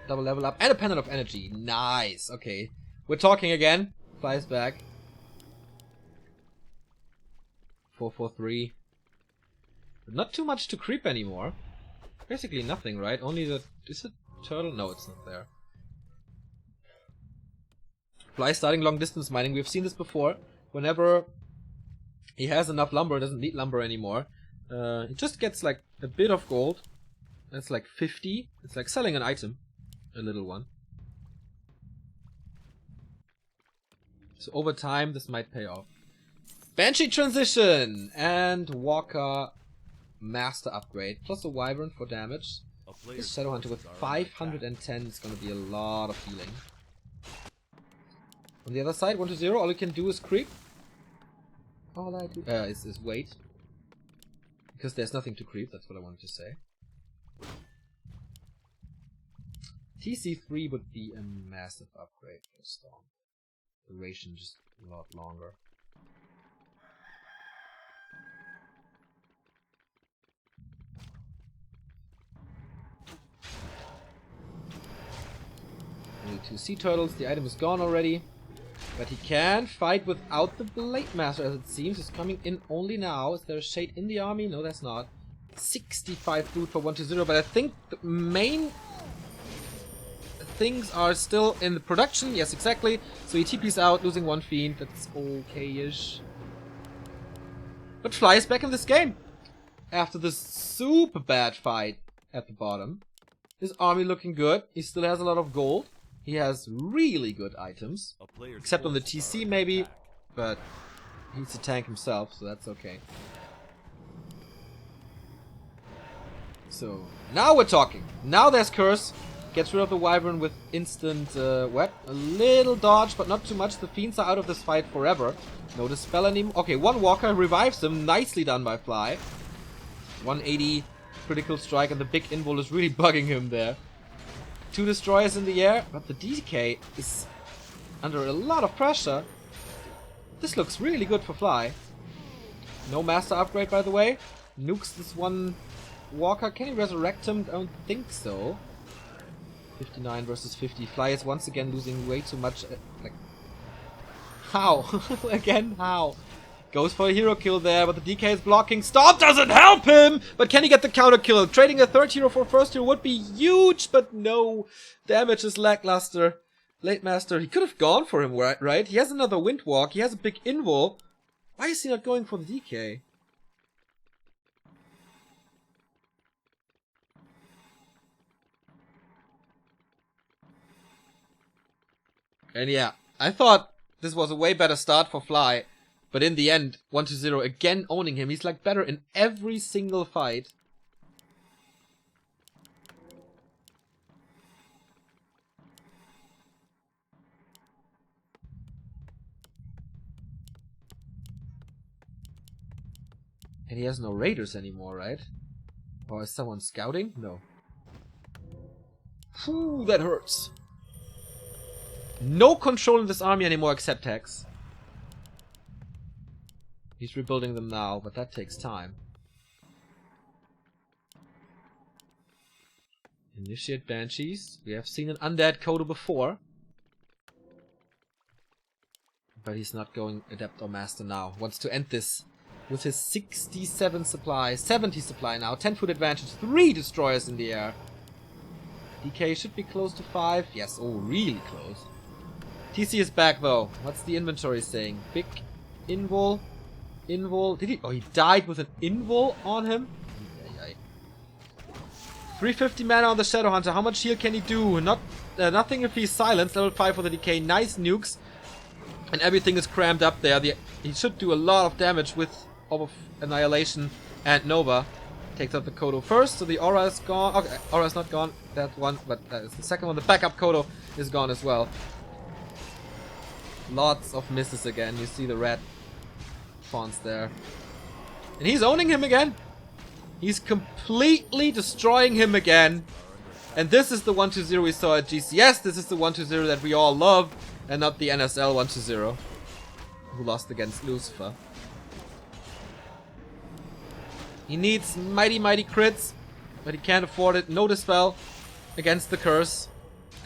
double level up. And a pendant of energy. Nice. Okay. We're talking again. Flies back. 4-4-3. But not too much to creep anymore. Basically nothing, right? Only the... Is it turtle? No, it's not there. Fly starting long distance mining. We've seen this before. Whenever he has enough lumber, doesn't need lumber anymore. It just gets like a bit of gold. That's like 50. It's like selling an item. A little one. So over time this might pay off. Banshee transition! And Walker Master upgrade. Plus a Wyvern for damage. This Shadowhunter with 510 is gonna be a lot of healing. On the other side, 1-0, all you can do is creep. All I do is wait. Because there's nothing to creep, that's what I wanted to say. TC3 would be a massive upgrade for Storm. Duration just a lot longer. Only 2 sea turtles, the item is gone already. But he can fight without the Blade Master, as it seems. He's coming in only now. Is there a shade in the army? No, there's not. 65 food for 1-0, but I think the main things are still in the production. Yes, exactly. So he TP's out, losing 1 fiend. That's okay-ish. But Fly is back in this game. After this super bad fight at the bottom. His army looking good. He still has a lot of gold. He has really good items, except on the TC maybe, but he's a tank himself, so that's okay. So, now we're talking. Now there's Curse. Gets rid of the Wyvern with instant wet. A little dodge, but not too much. The Fiends are out of this fight forever. No Dispel anymore. Okay, 1 Walker revives him. Nicely done by Fly. 180 critical strike, and the big invul is really bugging him there. 2 destroyers in the air, but the DK is under a lot of pressure. This looks really good for Fly. No master upgrade, by the way. Nukes this 1 Walker. Can he resurrect him? I don't think so. 59 versus 50. Fly is once again losing way too much. Like, how? Again, how? Goes for a hero kill there, but the DK is blocking. Storm doesn't help him! But can he get the counter kill? Trading a 3rd hero for 1st hero would be huge, but no. Damage is lackluster. Blade Master, he could have gone for him, right? He has another Windwalk, he has a big invul. Why is he not going for the DK? And yeah, I thought this was a way better start for Fly. But in the end, 1-0 again owning him. He's like better in every single fight. And he has no raiders anymore, right? Or is someone scouting? No. Whew, that hurts. No control in this army anymore except Hex. He's rebuilding them now, but that takes time. Initiate Banshees. We have seen an Undead Kodo before. But he's not going Adept or Master now. Wants to end this with his 67 supply, 70 supply now, 10 foot advantage, 3 destroyers in the air. DK should be close to 5. Yes, oh, really close. TC is back though. What's the inventory saying? Big invul. Invul. Did he? Oh, he died with an invul on him? 350 mana on the Shadowhunter. How much heal can he do? Nothing if he's silenced. Level 5 for the DK. Nice nukes. And everything is crammed up there. He should do a lot of damage with of Annihilation and Nova. Takes out the Kodo first, so the Aura is gone. Okay, Aura is not gone, that one, but that is the second one. The backup Kodo is gone as well. Lots of misses again. You see the red fonts there. And he's owning him again. He's completely destroying him again. And this is the 1-2-0 we saw at GCS. This is the 1-2-0 that we all love. And not the NSL 1-2-0. Who lost against Lucifer. He needs mighty crits, but he can't afford it. No Dispel against the Curse.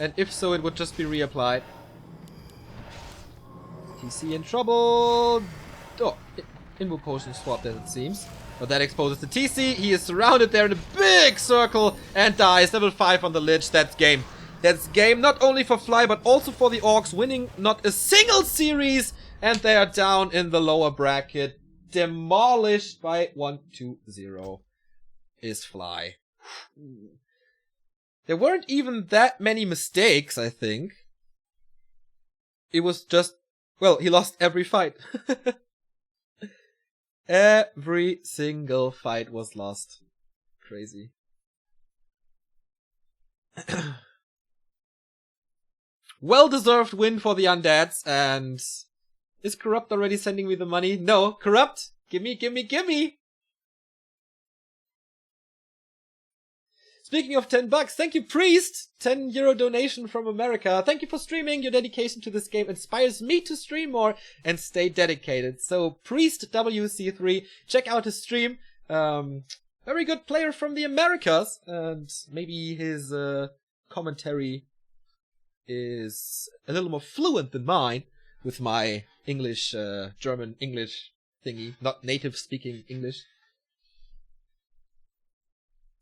And if so, it would just be reapplied. TC in trouble. Oh, Invo Potion swapped as it seems. But that exposes the TC. He is surrounded there in a big circle and dies. Level 5 on the Lich. That's game. That's game not only for Fly, but also for the Orcs, winning not a single series. And they are down in the lower bracket. Demolished by 1-2-0 is Fly. There weren't even that many mistakes, I think. It was just, well, he lost every fight. Every single fight was lost. Crazy. Well-deserved win for the Undeads, and is Corrupt already sending me the money? No, Corrupt! Gimme! Speaking of $10, thank you, Priest! €10 donation from America. Thank you for streaming. Your dedication to this game inspires me to stream more and stay dedicated. So, Priest WC3, check out his stream. Very good player from the Americas, and maybe his commentary is a little more fluent than mine with my English, German English thingy, not native speaking English.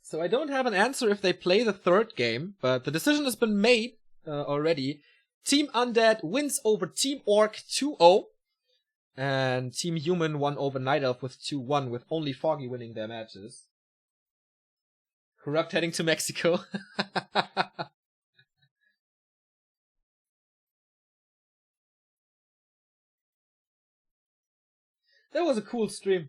So I don't have an answer if they play the third game, but the decision has been made already. Team Undead wins over Team Orc 2-0, and Team Human won over Night Elf with 2-1, with only Foggy winning their matches. Corrupt heading to Mexico. That was a cool stream.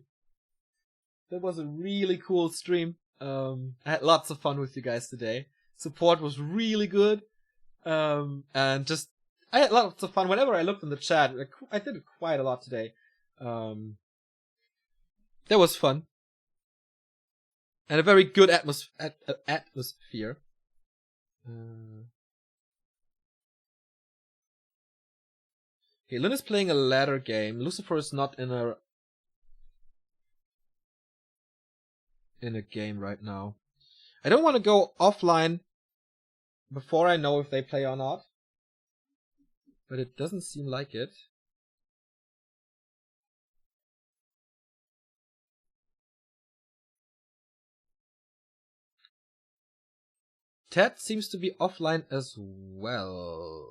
That was a really cool stream. I had lots of fun with you guys today. Support was really good. And just, I had lots of fun whenever I looked in the chat. I did it quite a lot today. That was fun. And a very good atmosphere. Okay, Lynn is playing a ladder game. Lucifer is not in a game right now. I don't want to go offline before I know if they play or not. But it doesn't seem like it. Ted seems to be offline as well.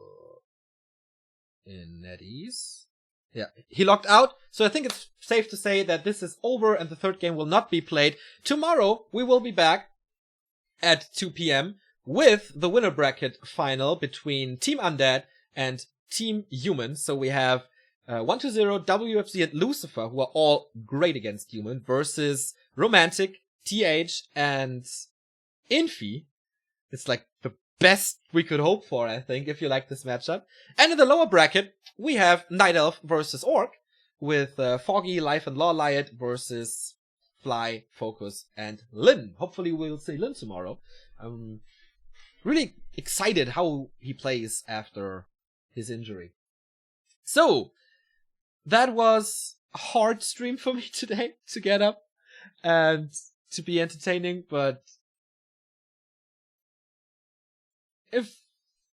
In NetEase. Yeah, he logged out, so I think it's safe to say that this is over and the third game will not be played. Tomorrow, we will be back at 2 p.m. with the winner bracket final between Team Undead and Team Human. So we have 1-2-0, WFC, and Lucifer, who are all great against Human, versus Romantic, TH, and Infi. It's like the best we could hope for, I think, if you like this matchup. And in the lower bracket, we have Night Elf versus Orc, with Foggy, Life and Law Lyot versus Fly, Focus, and Lin. Hopefully we'll see Lin tomorrow. I'm really excited how he plays after his injury. So, that was a hard stream for me today to get up and to be entertaining, but if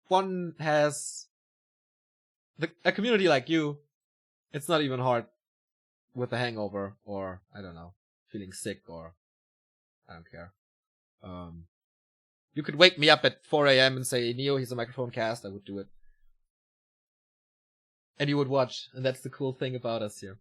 one has a community like you, it's not even hard with a hangover or, I don't know, feeling sick or, I don't care. You could wake me up at 4 a.m. and say, Neo, here's a microphone cast, I would do it. And you would watch, and that's the cool thing about us here.